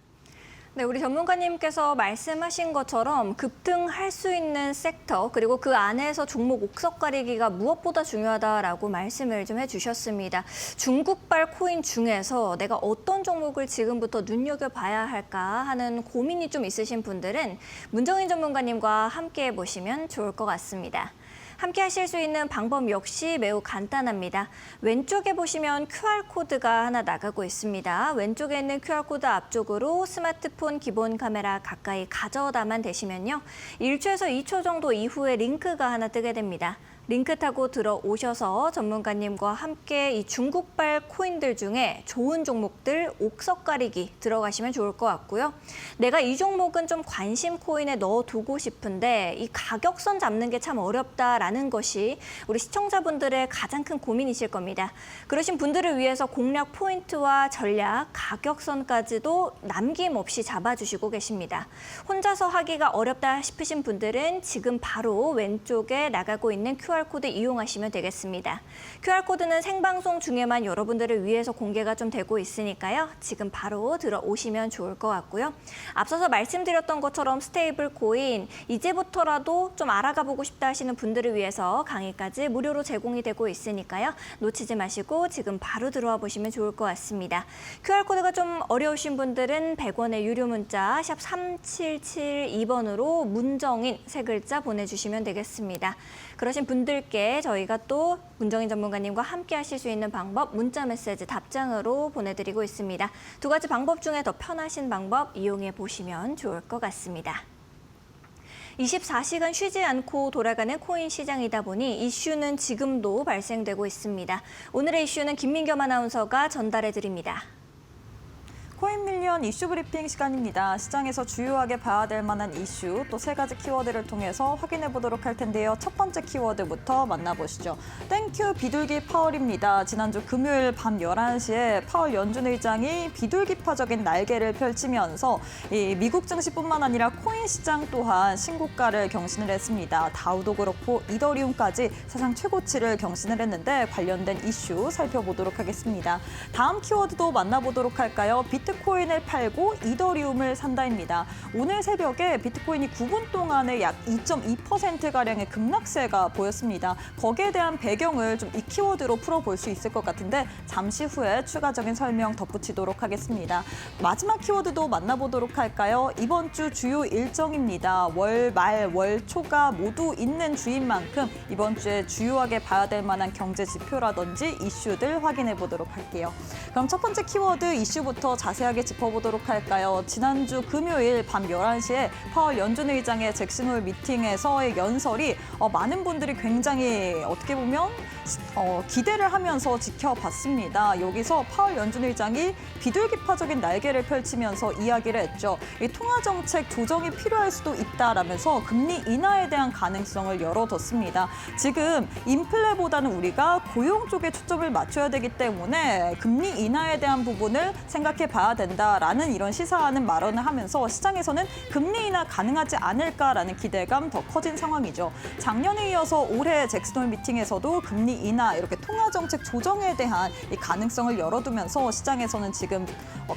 네, 우리 전문가님께서 말씀하신 것처럼 급등할 수 있는 섹터 그리고 그 안에서 종목 옥석 가리기가 무엇보다 중요하다라고 말씀을 좀 해주셨습니다. 중국발 코인 중에서 내가 어떤 종목을 지금부터 눈여겨봐야 할까 하는 고민이 좀 있으신 분들은 문정인 전문가님과 함께 보시면 좋을 것 같습니다. 함께 하실 수 있는 방법 역시 매우 간단합니다. 왼쪽에 보시면 QR코드가 하나 나가고 있습니다. 왼쪽에 있는 QR코드 앞쪽으로 스마트폰 기본 카메라 가까이 가져다만 대시면요. 1초에서 2초 정도 이후에 링크가 하나 뜨게 됩니다. 링크 타고 들어오셔서 전문가님과 함께 이 중국발 코인들 중에 좋은 종목들 옥석 가리기 들어가시면 좋을 것 같고요. 내가 이 종목은 좀 관심 코인에 넣어두고 싶은데 이 가격선 잡는 게 참 어렵다라는 것이 우리 시청자분들의 가장 큰 고민이실 겁니다. 그러신 분들을 위해서 공략 포인트와 전략, 가격선까지도 남김없이 잡아주시고 계십니다. 혼자서 하기가 어렵다 싶으신 분들은 지금 바로 왼쪽에 나가고 있는 QR코드 이용하시면 되겠습니다. QR코드는 생방송 중에만 여러분들을 위해서 공개가 좀 되고 있으니까요. 지금 바로 들어오시면 좋을 것 같고요. 앞서서 말씀드렸던 것처럼 스테이블 코인, 이제부터라도 좀 알아가 보고 싶다 하시는 분들을 위해서 강의까지 무료로 제공이 되고 있으니까요. 놓치지 마시고 지금 바로 들어와 보시면 좋을 것 같습니다. QR코드가 좀 어려우신 분들은 100원의 유료 문자 샵 3772번으로 문정인 세 글자 보내주시면 되겠습니다. 그러신 분들께 저희가 또 문정인 전문가님과 함께 하실 수 있는 방법 문자 메시지 답장으로 보내드리고 있습니다. 두 가지 방법 중에 더 편하신 방법 이용해 보시면 좋을 것 같습니다. 24시간 쉬지 않고 돌아가는 코인 시장이다 보니 이슈는 지금도 발생되고 있습니다. 오늘의 이슈는 김민겸 아나운서가 전달해 드립니다. 코인 밀리언 이슈 브리핑 시간입니다. 시장에서 주요하게 봐야 될 만한 이슈, 또 세 가지 키워드를 통해서 확인해 보도록 할 텐데요. 첫 번째 키워드부터 만나보시죠. 땡큐 비둘기 파월입니다. 지난주 금요일 밤 11시에 파월 연준 의장이 비둘기파적인 날개를 펼치면서 이 미국 증시뿐만 아니라 코인 시장 또한 신고가를 경신을 했습니다. 다우도 그렇고 이더리움까지 사상 최고치를 경신을 했는데 관련된 이슈 살펴보도록 하겠습니다. 다음 키워드도 만나보도록 할까요? 비트코인을 팔고 이더리움을 산다입니다. 오늘 새벽에 비트코인이 9분 동안에 약 2.2%가량의 급락세가 보였습니다. 거기에 대한 배경을 좀 이 키워드로 풀어볼 수 있을 것 같은데 잠시 후에 추가적인 설명 덧붙이도록 하겠습니다. 마지막 키워드도 만나보도록 할까요? 이번 주 주요 일정입니다. 월 말, 월 초가 모두 있는 주인 만큼 이번 주에 주요하게 봐야 될 만한 경제 지표라든지 이슈들 확인해 보도록 할게요. 그럼 첫 번째 키워드 이슈부터 자세하게 짚어보도록 할까요? 지난주 금요일 밤 11시에 파월 연준 의장의 잭슨홀 미팅에서의 연설이 많은 분들이 굉장히 어떻게 보면 기대를 하면서 지켜봤습니다. 여기서 파월 연준 의장이 비둘기파적인 날개를 펼치면서 이야기를 했죠. 이 통화정책 조정이 필요할 수도 있다라면서 금리 인하에 대한 가능성을 열어뒀습니다. 지금 인플레보다는 우리가 고용 쪽에 초점을 맞춰야 되기 때문에 금리 인하에 대한 부분을 생각해 봐야 된다라는 이런 시사하는 발언을 하면서 시장에서는 금리 인하 가능하지 않을까라는 기대감 더 커진 상황이죠. 작년에 이어서 올해 잭슨홀 미팅에서도 금리 인하 이렇게 통화정책 조정에 대한 이 가능성을 열어두면서 시장에서는 지금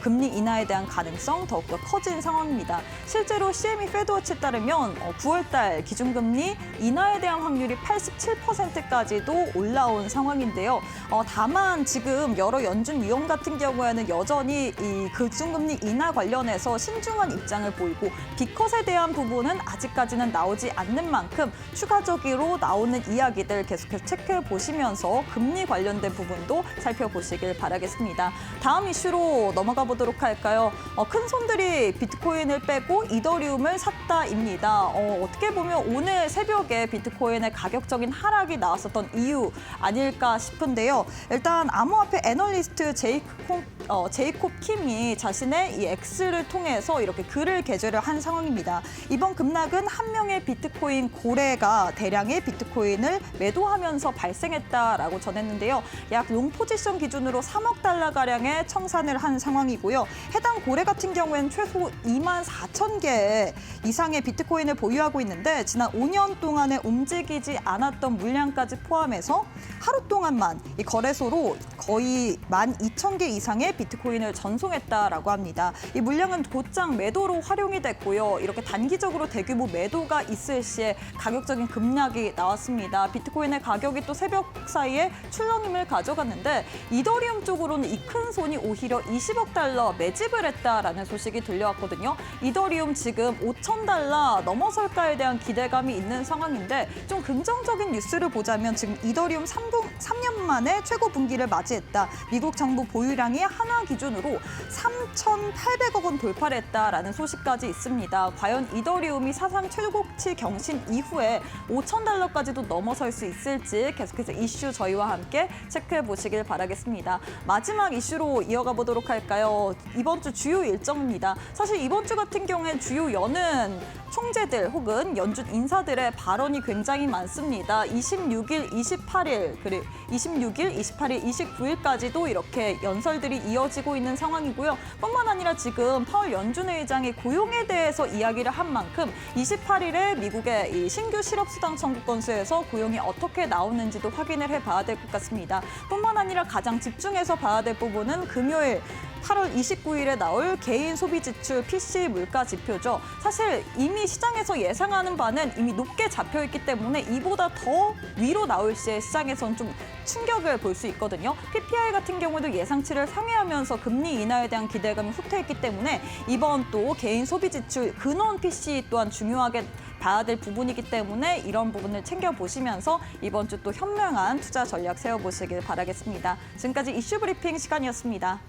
금리 인하에 대한 가능성 더욱더 커진 상황입니다. 실제로 CME 페드워치에 따르면 9월달 기준금리 인하에 대한 확률이 87%까지도 올라온 상황인데요. 다만 지금 여러 연준 위원 같은 경우에는 여전히 이 기준금리 인하 관련해서 신중한 입장을 보이고 비컷에 대한 부분은 아직까지는 나오지 않는 만큼 추가적으로 나오는 이야기들 계속해서 체크해 보시면서 금리 관련된 부분도 살펴보시길 바라겠습니다. 다음 이슈로 넘어가 보도록 할까요? 큰 손들이 비트코인을 빼고 이더리움을 샀다입니다. 어떻게 보면 오늘 새벽에 비트코인의 가격적인 하락이 나왔었던 이유 아닐까 싶은데요. 일단 암호화폐 애널리스트 제이콥 킴이 자신의 대신에 이 X를 통해서 이렇게 글을 게재를 한 상황입니다. 이번 급락은 한 명의 비트코인 고래가 대량의 비트코인을 매도하면서 발생했다라고 전했는데요. 약 롱 포지션 기준으로 3억 달러 가량의 청산을 한 상황이고요. 해당 고래 같은 경우에는 최소 2만 4천 개 이상의 비트코인을 보유하고 있는데 지난 5년 동안에 움직이지 않았던 물량까지 포함해서 하루 동안만 이 거래소로 거의 12,000개 이상의 비트코인을 전송했다라고 합니다. 이 물량은 곧장 매도로 활용이 됐고요. 이렇게 단기적으로 대규모 매도가 있을 시에 가격적인 급락이 나왔습니다. 비트코인의 가격이 또 새벽 사이에 출렁임을 가져갔는데 이더리움 쪽으로는 이 큰 손이 오히려 20억 달러 매집을 했다라는 소식이 들려왔거든요. 이더리움 지금 5천 달러 넘어설까에 대한 기대감이 있는 상황인데 좀 긍정적인 뉴스를 보자면 지금 이더리움 3년 만에 최고 분기를 맞이했다. 미국 정부 보유량이 하나 기준으로 3,800억 원 돌파를 했다라는 소식까지 있습니다. 과연 이더리움이 사상 최고치 경신 이후에 5천 달러까지도 넘어설 수 있을지 계속해서 이슈 저희와 함께 체크해 보시길 바라겠습니다. 마지막 이슈로 이어가 보도록 할까요? 이번 주 주요 일정입니다. 사실 이번 주 같은 경우엔 주요 연은 총재들 혹은 연준 인사들의 발언이 굉장히 많습니다. 26일, 28일, 그리고 26일, 28일, 29일까지도 이렇게 연설들이 이어지고 있는 상황이고요. 뿐만 아니라 지금 파월 연준 의장이 고용에 대해서 이야기를 한 만큼 28일에 미국의 이 신규 실업수당 청구 건수에서 고용이 어떻게 나오는지도 확인을 해봐야 될 것 같습니다. 뿐만 아니라 가장 집중해서 봐야 될 부분은 금요일 8월 29일에 나올 개인 소비 지출 PC 물가 지표죠. 사실 이미 시장에서 예상하는 바는 이미 높게 잡혀 있기 때문에 이보다 더 위로 나올 시에 시장에선 좀 충격을 볼 수 있거든요. PPI 같은 경우도 예상치를 상회하면서 금리 인하에 대한 기대감이 후퇴했기 때문에 이번 또 개인 소비 지출 근원 PC 또한 중요하게 봐야 될 부분이기 때문에 이런 부분을 챙겨보시면서 이번 주 또 현명한 투자 전략 세워보시길 바라겠습니다. 지금까지 이슈 브리핑 시간이었습니다.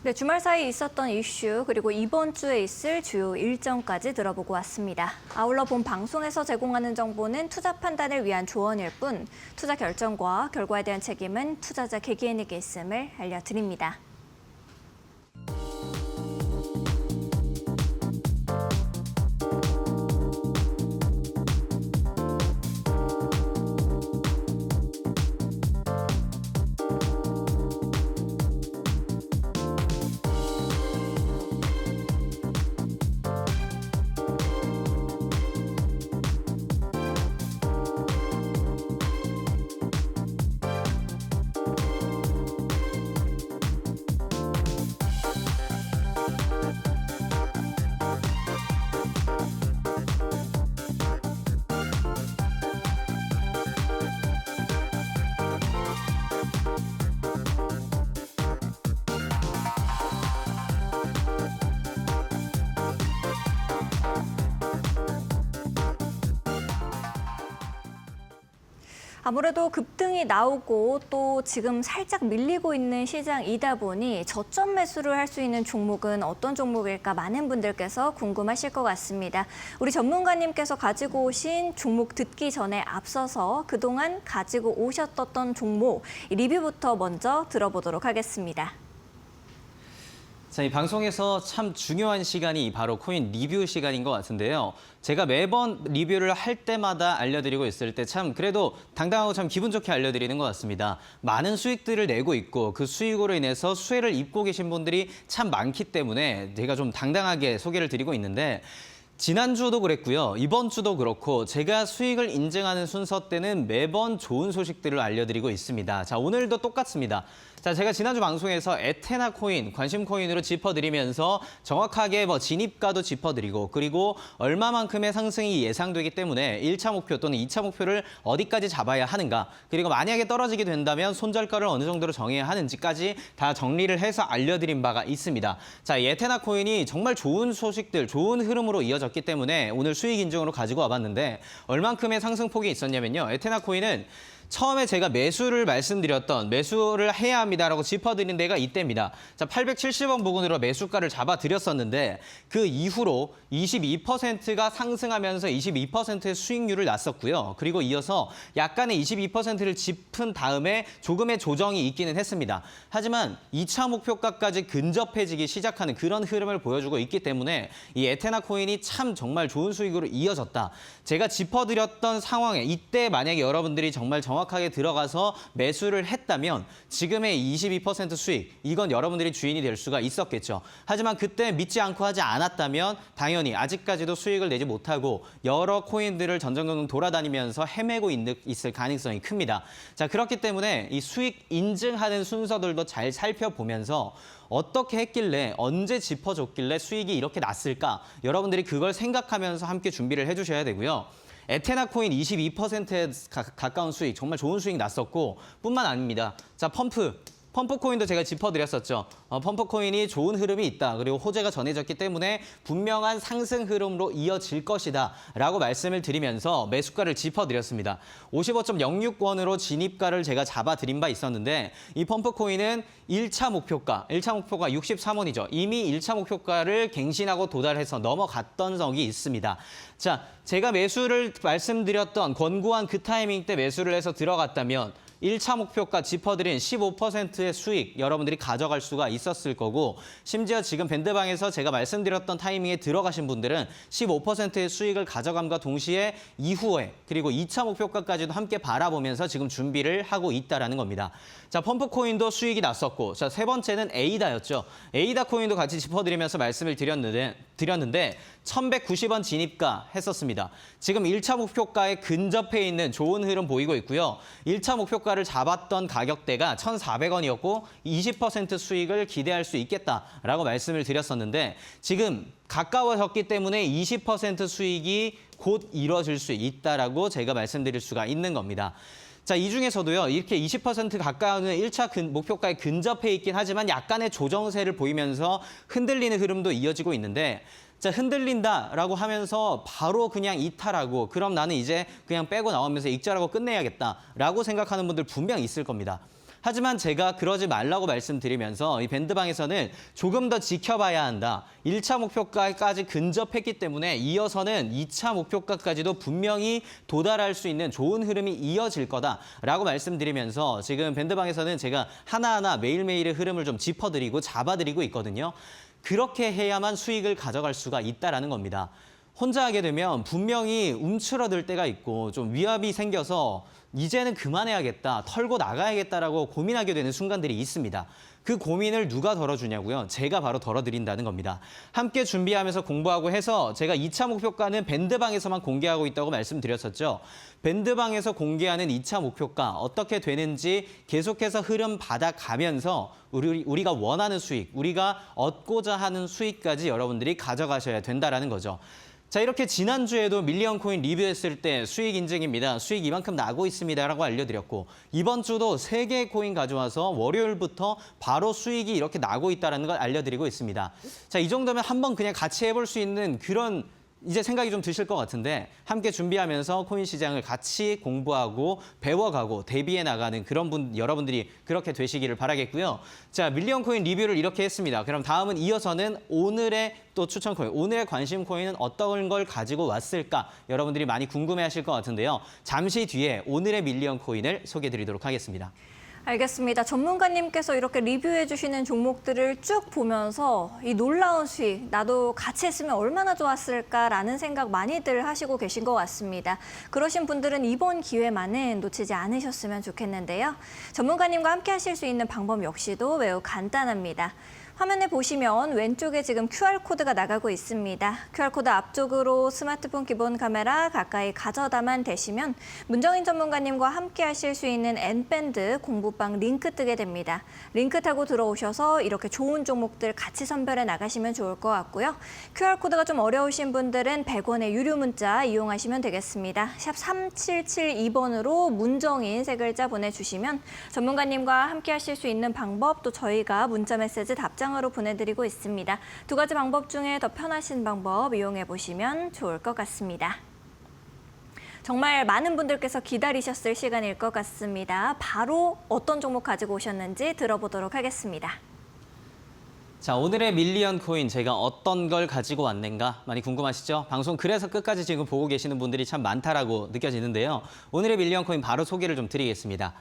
네, 주말 사이 있었던 이슈 그리고 이번 주에 있을 주요 일정까지 들어보고 왔습니다. 아울러 본 방송에서 제공하는 정보는 투자 판단을 위한 조언일 뿐 투자 결정과 결과에 대한 책임은 투자자 개개인에게 있음을 알려드립니다. 아무래도 급등이 나오고 또 지금 살짝 밀리고 있는 시장이다 보니 저점 매수를 할 수 있는 종목은 어떤 종목일까 많은 분들께서 궁금하실 것 같습니다. 우리 전문가님께서 가지고 오신 종목 듣기 전에 앞서서 그동안 가지고 오셨던 종목 리뷰부터 먼저 들어보도록 하겠습니다. 자, 이 방송에서 참 중요한 시간이 바로 코인 리뷰 시간인 것 같은데요. 제가 매번 리뷰를 할 때마다 알려드리고 있을 때 참 그래도 당당하고 참 기분 좋게 알려드리는 것 같습니다. 많은 수익들을 내고 있고 그 수익으로 인해서 수혜를 입고 계신 분들이 참 많기 때문에 제가 좀 당당하게 소개를 드리고 있는데 지난주도 그랬고요. 이번 주도 그렇고 제가 수익을 인증하는 순서 때는 매번 좋은 소식들을 알려드리고 있습니다. 자, 오늘도 똑같습니다. 자, 제가 지난주 방송에서 에테나 코인, 관심 코인으로 짚어드리면서 정확하게 진입가도 짚어드리고 그리고 얼마만큼의 상승이 예상되기 때문에 1차 목표 또는 2차 목표를 어디까지 잡아야 하는가 그리고 만약에 떨어지게 된다면 손절가를 어느 정도로 정해야 하는지까지 다 정리를 해서 알려드린 바가 있습니다. 자, 이 에테나 코인이 정말 좋은 소식들, 좋은 흐름으로 이어졌기 때문에 오늘 수익 인증으로 가지고 와봤는데 얼만큼의 상승폭이 있었냐면요. 에테나 코인은 처음에 제가 매수를 해야 합니다라고 짚어드린 데가 이때입니다. 자, 870원 부근으로 매수가를 잡아드렸었는데 그 이후로 22%가 상승하면서 22%의 수익률을 났었고요. 그리고 이어서 약간의 22%를 짚은 다음에 조금의 조정이 있기는 했습니다. 하지만 2차 목표가까지 근접해지기 시작하는 그런 흐름을 보여주고 있기 때문에 이 에테나 코인이 참 정말 좋은 수익으로 이어졌다. 제가 짚어드렸던 상황에 이때 만약에 여러분들이 정말 정확하게 들어가서 매수를 했다면 지금의 22% 수익, 이건 여러분들이 주인이 될 수가 있었겠죠. 하지만 그때 믿지 않고 하지 않았다면 당연히 아직까지도 수익을 내지 못하고 여러 코인들을 전전긍긍 돌아다니면서 헤매고 있을 가능성이 큽니다. 자, 그렇기 때문에 이 수익 인증하는 순서들도 잘 살펴보면서 어떻게 했길래 언제 짚어줬길래 수익이 이렇게 났을까? 여러분들이 그걸 생각하면서 함께 준비를 해주셔야 되고요. 에테나 코인 22%에 가까운 수익, 정말 좋은 수익 났었고 뿐만 아닙니다. 자, 펌프 코인도 제가 짚어드렸었죠. 펌프 코인이 좋은 흐름이 있다. 그리고 호재가 전해졌기 때문에 분명한 상승 흐름으로 이어질 것이다. 라고 말씀을 드리면서 매수가를 짚어드렸습니다. 55.06원으로 진입가를 제가 잡아드린 바 있었는데 이 펌프 코인은 1차 목표가 63원이죠. 이미 1차 목표가를 갱신하고 도달해서 넘어갔던 적이 있습니다. 자, 제가 매수를 말씀드렸던 권고한 그 타이밍 때 매수를 해서 들어갔다면 1차 목표가 짚어드린 15%의 수익 여러분들이 가져갈 수가 있었을 거고 심지어 지금 밴드방에서 제가 말씀드렸던 타이밍에 들어가신 분들은 15%의 수익을 가져감과 동시에 이후에 그리고 2차 목표가까지도 함께 바라보면서 지금 준비를 하고 있다는 겁니다. 자, 펌프코인도 수익이 났었고 자, 세 번째는 에이다였죠. 에이다 코인도 같이 짚어드리면서 말씀을 드렸는데 1190원 진입가 했었습니다. 지금 1차 목표가에 근접해 있는 좋은 흐름 보이고 있고요. 1차 목표가를 잡았던 가격대가 1,400원이었고 20% 수익을 기대할 수 있겠다라고 말씀을 드렸었는데 지금 가까워졌기 때문에 20% 수익이 곧 이뤄질 수 있다라고 제가 말씀드릴 수가 있는 겁니다. 자, 이 중에서도요, 이렇게 20% 가까운 1차 목표가에 근접해 있긴 하지만 약간의 조정세를 보이면서 흔들리는 흐름도 이어지고 있는데 자, 흔들린다라고 하면서 바로 그냥 이탈하고 그럼 나는 이제 그냥 빼고 나오면서 익절하고 끝내야겠다라고 생각하는 분들 분명 있을 겁니다. 하지만 제가 그러지 말라고 말씀드리면서 이 밴드방에서는 조금 더 지켜봐야 한다. 1차 목표가까지 근접했기 때문에 이어서는 2차 목표가까지도 분명히 도달할 수 있는 좋은 흐름이 이어질 거다라고 말씀드리면서 지금 밴드방에서는 제가 하나하나 매일매일의 흐름을 좀 짚어드리고 잡아드리고 있거든요. 그렇게 해야만 수익을 가져갈 수가 있다는 겁니다. 혼자 하게 되면 분명히 움츠러들 때가 있고 좀 위압이 생겨서 이제는 그만해야겠다, 털고 나가야겠다라고 고민하게 되는 순간들이 있습니다. 그 고민을 누가 덜어주냐고요? 제가 바로 덜어드린다는 겁니다. 함께 준비하면서 공부하고 해서 제가 2차 목표가는 밴드방에서만 공개하고 있다고 말씀드렸었죠. 밴드방에서 공개하는 2차 목표가 어떻게 되는지 계속해서 흐름 받아가면서 우리가 원하는 수익, 우리가 얻고자 하는 수익까지 여러분들이 가져가셔야 된다는 거죠. 자, 이렇게 지난주에도 밀리언 코인 리뷰했을 때 수익 인증입니다. 수익 이만큼 나고 있습니다라고 알려드렸고 이번 주도 3개의 코인 가져와서 월요일부터 바로 수익이 이렇게 나고 있다는 걸 알려드리고 있습니다. 자, 이 정도면 한번 그냥 같이 해볼 수 있는 그런 이제 생각이 좀 드실 것 같은데 함께 준비하면서 코인 시장을 같이 공부하고 배워가고 대비해 나가는 그런 여러분들이 그렇게 되시기를 바라겠고요. 자, 밀리언 코인 리뷰를 이렇게 했습니다. 그럼 다음은 이어서는 오늘의 또 추천 코인, 오늘의 관심 코인은 어떤 걸 가지고 왔을까? 여러분들이 많이 궁금해하실 것 같은데요. 잠시 뒤에 오늘의 밀리언 코인을 소개해드리도록 하겠습니다. 알겠습니다. 전문가님께서 이렇게 리뷰해 주시는 종목들을 쭉 보면서 이 놀라운 수익, 나도 같이 했으면 얼마나 좋았을까라는 생각 많이들 하시고 계신 것 같습니다. 그러신 분들은 이번 기회만은 놓치지 않으셨으면 좋겠는데요. 전문가님과 함께 하실 수 있는 방법 역시도 매우 간단합니다. 화면에 보시면 왼쪽에 지금 QR코드가 나가고 있습니다. QR코드 앞쪽으로 스마트폰 기본 카메라 가까이 가져다만 대시면 문정인 전문가님과 함께 하실 수 있는 N밴드 공부방 링크 뜨게 됩니다. 링크 타고 들어오셔서 이렇게 좋은 종목들 같이 선별해 나가시면 좋을 것 같고요. QR코드가 좀 어려우신 분들은 100원의 유료 문자 이용하시면 되겠습니다. 샵 3772번으로 문정인 세 글자 보내주시면 전문가님과 함께 하실 수 있는 방법 또 저희가 문자 메시지 답장 으로 보내드리고 있습니다. 2가지 방법 중에 더 편하신 방법 이용해 보시면 좋을 것 같습니다. 정말 많은 분들께서 기다리셨을 시간일 것 같습니다. 바로 어떤 종목 가지고 오셨는지 들어보도록 하겠습니다. 자, 오늘의 밀리언 코인 제가 어떤 걸 가지고 왔는가 많이 궁금하시죠? 방송 그래서 끝까지 지금 보고 계시는 분들이 참 많다라고 느껴지는데요. 오늘의 밀리언 코인 바로 소개를 좀 드리겠습니다.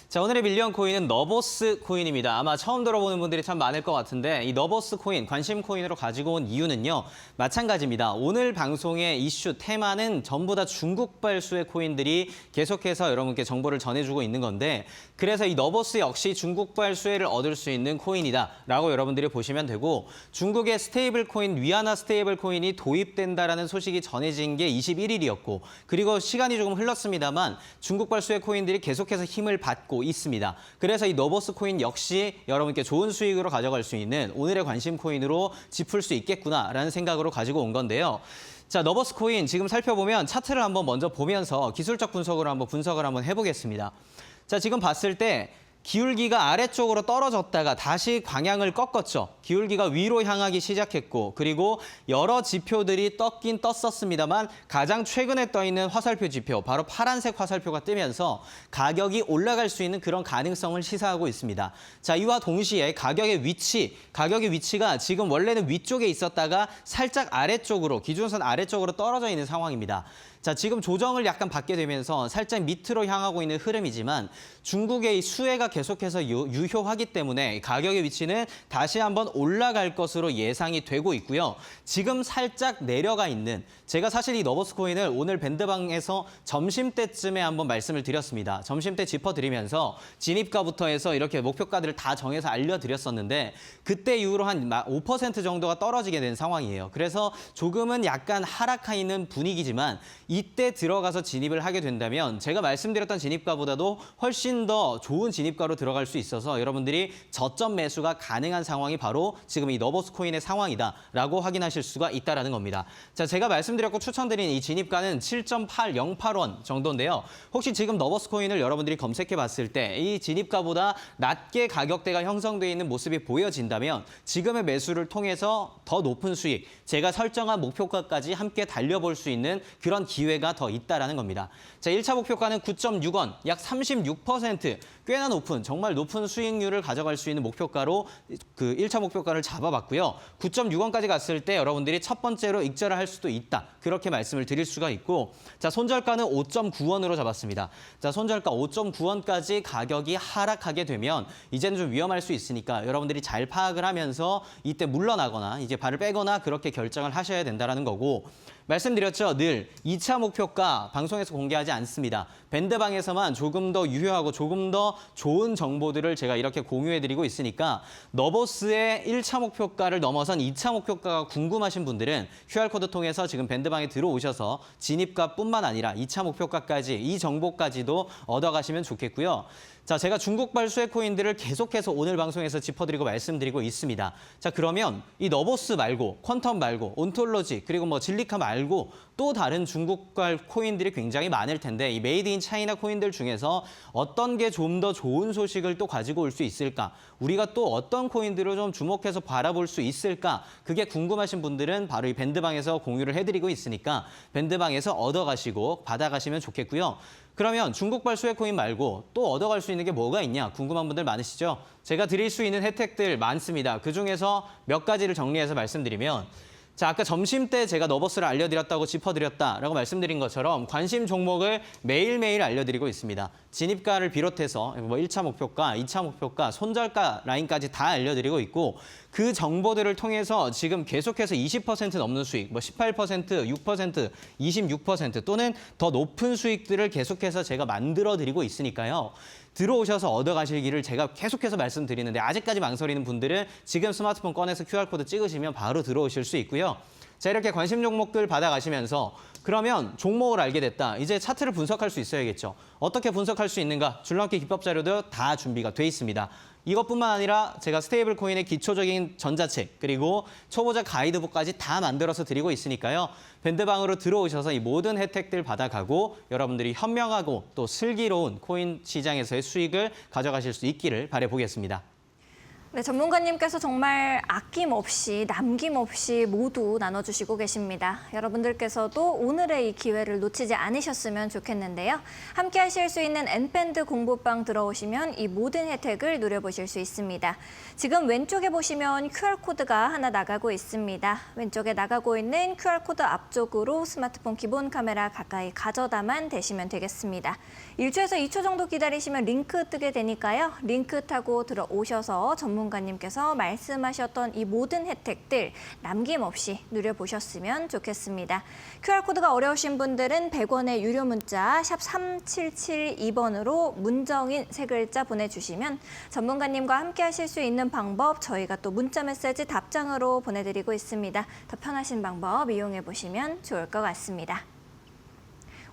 자, 오늘의 밀리언 코인은 너보스 코인입니다. 아마 처음 들어보는 분들이 참 많을 것 같은데 이 너보스 코인, 관심 코인으로 가지고 온 이유는요. 마찬가지입니다. 오늘 방송의 이슈, 테마는 전부 다 중국 발수의 코인들이 계속해서 여러분께 정보를 전해주고 있는 건데 그래서 이 너보스 역시 중국발 수혜를 얻을 수 있는 코인이다라고 여러분들이 보시면 되고 중국의 스테이블 코인, 위안화 스테이블 코인이 도입된다라는 소식이 전해진 게 21일이었고 그리고 시간이 조금 흘렀습니다만 중국발 수혜 코인들이 계속해서 힘을 받고 있습니다. 그래서 이 너보스 코인 역시 여러분께 좋은 수익으로 가져갈 수 있는 오늘의 관심 코인으로 짚을 수 있겠구나라는 생각으로 가지고 온 건데요. 자, 너보스 코인 지금 살펴보면 차트를 한번 먼저 보면서 기술적 분석으로 한번 분석을 한번 해보겠습니다. 자, 지금 봤을 때 기울기가 아래쪽으로 떨어졌다가 다시 방향을 꺾었죠. 기울기가 위로 향하기 시작했고 그리고 여러 지표들이 떴긴 떴었습니다만 가장 최근에 떠 있는 화살표 지표, 바로 파란색 화살표가 뜨면서 가격이 올라갈 수 있는 그런 가능성을 시사하고 있습니다. 자, 이와 동시에 가격의 위치가 지금 원래는 위쪽에 있었다가 살짝 아래쪽으로, 기준선 아래쪽으로 떨어져 있는 상황입니다. 자, 지금 조정을 약간 받게 되면서 살짝 밑으로 향하고 있는 흐름이지만 중국의 이 수혜가 계속해서 유효하기 때문에 가격의 위치는 다시 한번 올라갈 것으로 예상이 되고 있고요. 지금 살짝 내려가 있는, 제가 사실 이 너보스 코인을 오늘 밴드방에서 점심때쯤에 한번 말씀을 드렸습니다. 점심때 짚어드리면서 진입가부터 해서 이렇게 목표가들을 다 정해서 알려드렸었는데 그때 이후로 한 5% 정도가 떨어지게 된 상황이에요. 그래서 조금은 약간 하락해 있는 분위기지만 이때 들어가서 진입을 하게 된다면 제가 말씀드렸던 진입가보다도 훨씬 더 좋은 진입가로 들어갈 수 있어서 여러분들이 저점 매수가 가능한 상황이 바로 지금 이 너보스 코인의 상황이다라고 확인하실 수가 있다는 겁니다. 자, 제가 말씀드렸고 추천드린 이 진입가는 7.808원 정도인데요. 혹시 지금 너보스 코인을 여러분들이 검색해 봤을 때 이 진입가보다 낮게 가격대가 형성되어 있는 모습이 보여진다면 지금의 매수를 통해서 더 높은 수익, 제가 설정한 목표가까지 함께 달려볼 수 있는 그런 기회가 더 있다는 겁니다. 자, 1차 목표가는 9.6원, 약 36%, 꽤나 높은, 정말 높은 수익률을 가져갈 수 있는 목표가로 그 1차 목표가를 잡아봤고요. 9.6원까지 갔을 때 여러분들이 첫 번째로 익절을 할 수도 있다. 그렇게 말씀을 드릴 수가 있고, 자, 손절가는 5.9원으로 잡았습니다. 자, 손절가 5.9원까지 가격이 하락하게 되면 이제는 좀 위험할 수 있으니까 여러분들이 잘 파악을 하면서 이때 물러나거나 이제 발을 빼거나 그렇게 결정을 하셔야 된다는 거고, 말씀드렸죠. 늘 2차 목표가 방송에서 공개하지 않습니다. 밴드방에서만 조금 더 유효하고 조금 더 좋은 정보들을 제가 이렇게 공유해드리고 있으니까 너보스의 1차 목표가를 넘어선 2차 목표가가 궁금하신 분들은 QR코드 통해서 지금 밴드방에 들어오셔서 진입가뿐만 아니라 2차 목표가까지 이 정보까지도 얻어가시면 좋겠고요. 자, 제가 중국발 수혜 코인들을 계속해서 오늘 방송에서 짚어드리고 말씀드리고 있습니다. 자, 그러면 이 너보스 말고, 퀀텀 말고, 온톨로지, 그리고 뭐 진리카 말고 또 다른 중국발 코인들이 굉장히 많을 텐데 이 메이드 인 차이나 코인들 중에서 어떤 게 좀 더 좋은 소식을 또 가지고 올 수 있을까? 우리가 또 어떤 코인들을 좀 주목해서 바라볼 수 있을까? 그게 궁금하신 분들은 바로 이 밴드방에서 공유를 해드리고 있으니까 밴드방에서 얻어가시고 받아가시면 좋겠고요. 그러면 중국발 수혜 코인 말고 또 얻어갈 수 있는 게 뭐가 있냐 궁금한 분들 많으시죠? 제가 드릴 수 있는 혜택들 많습니다. 그중에서 몇 가지를 정리해서 말씀드리면, 자, 아까 점심 때 제가 너보스를 알려드렸다고 짚어드렸다라고 말씀드린 것처럼 관심 종목을 매일매일 알려드리고 있습니다. 진입가를 비롯해서 뭐 1차 목표가, 2차 목표가, 손절가 라인까지 다 알려드리고 있고 그 정보들을 통해서 지금 계속해서 20% 넘는 수익, 뭐 18%, 6%, 26% 또는 더 높은 수익들을 계속해서 제가 만들어드리고 있으니까요. 들어오셔서 얻어가시기를 제가 계속해서 말씀드리는데 아직까지 망설이는 분들은 지금 스마트폰 꺼내서 QR코드 찍으시면 바로 들어오실 수 있고요. 자, 이렇게 관심 종목들 받아가시면서 그러면 종목을 알게 됐다. 이제 차트를 분석할 수 있어야겠죠. 어떻게 분석할 수 있는가? 줄넘기 기법 자료도 다 준비가 돼 있습니다. 이것뿐만 아니라 제가 스테이블 코인의 기초적인 전자책 그리고 초보자 가이드북까지 다 만들어서 드리고 있으니까요. 밴드방으로 들어오셔서 이 모든 혜택들 받아가고 여러분들이 현명하고 또 슬기로운 코인 시장에서의 수익을 가져가실 수 있기를 바라보겠습니다. 네, 전문가님께서 정말 아낌없이 남김없이 모두 나눠주시고 계십니다. 여러분들께서도 오늘의 이 기회를 놓치지 않으셨으면 좋겠는데요. 함께 하실 수 있는 N밴드 공부방 들어오시면 이 모든 혜택을 누려보실 수 있습니다. 지금 왼쪽에 보시면 QR코드가 하나 나가고 있습니다. 왼쪽에 나가고 있는 QR코드 앞쪽으로 스마트폰 기본 카메라 가까이 가져다만 대시면 되겠습니다. 1초에서 2초 정도 기다리시면 링크 뜨게 되니까요. 링크 타고 들어오셔서 전문가님께서 말씀하셨던 이 모든 혜택들 남김없이 누려보셨으면 좋겠습니다. QR코드가 어려우신 분들은 100원의 유료 문자 샵 3772번으로 문정인 세 글자 보내주시면 전문가님과 함께 하실 수 있는 방법 저희가 또 문자 메시지 답장으로 보내드리고 있습니다. 더 편하신 방법 이용해 보시면 좋을 것 같습니다.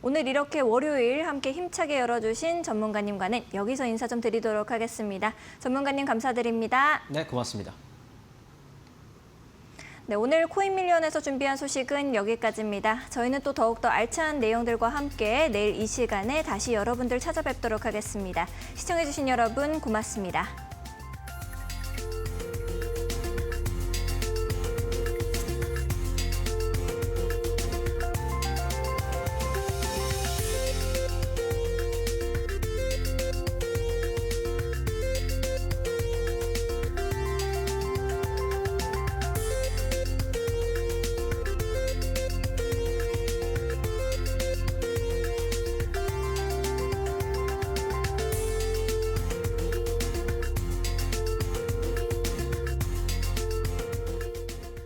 오늘 이렇게 월요일 함께 힘차게 열어주신 전문가님과는 여기서 인사 좀 드리도록 하겠습니다. 전문가님 감사드립니다. 네, 고맙습니다. 네, 오늘 코인밀리언에서 준비한 소식은 여기까지입니다. 저희는 또 더욱더 알찬 내용들과 함께 내일 이 시간에 다시 여러분들 찾아뵙도록 하겠습니다. 시청해주신 여러분 고맙습니다.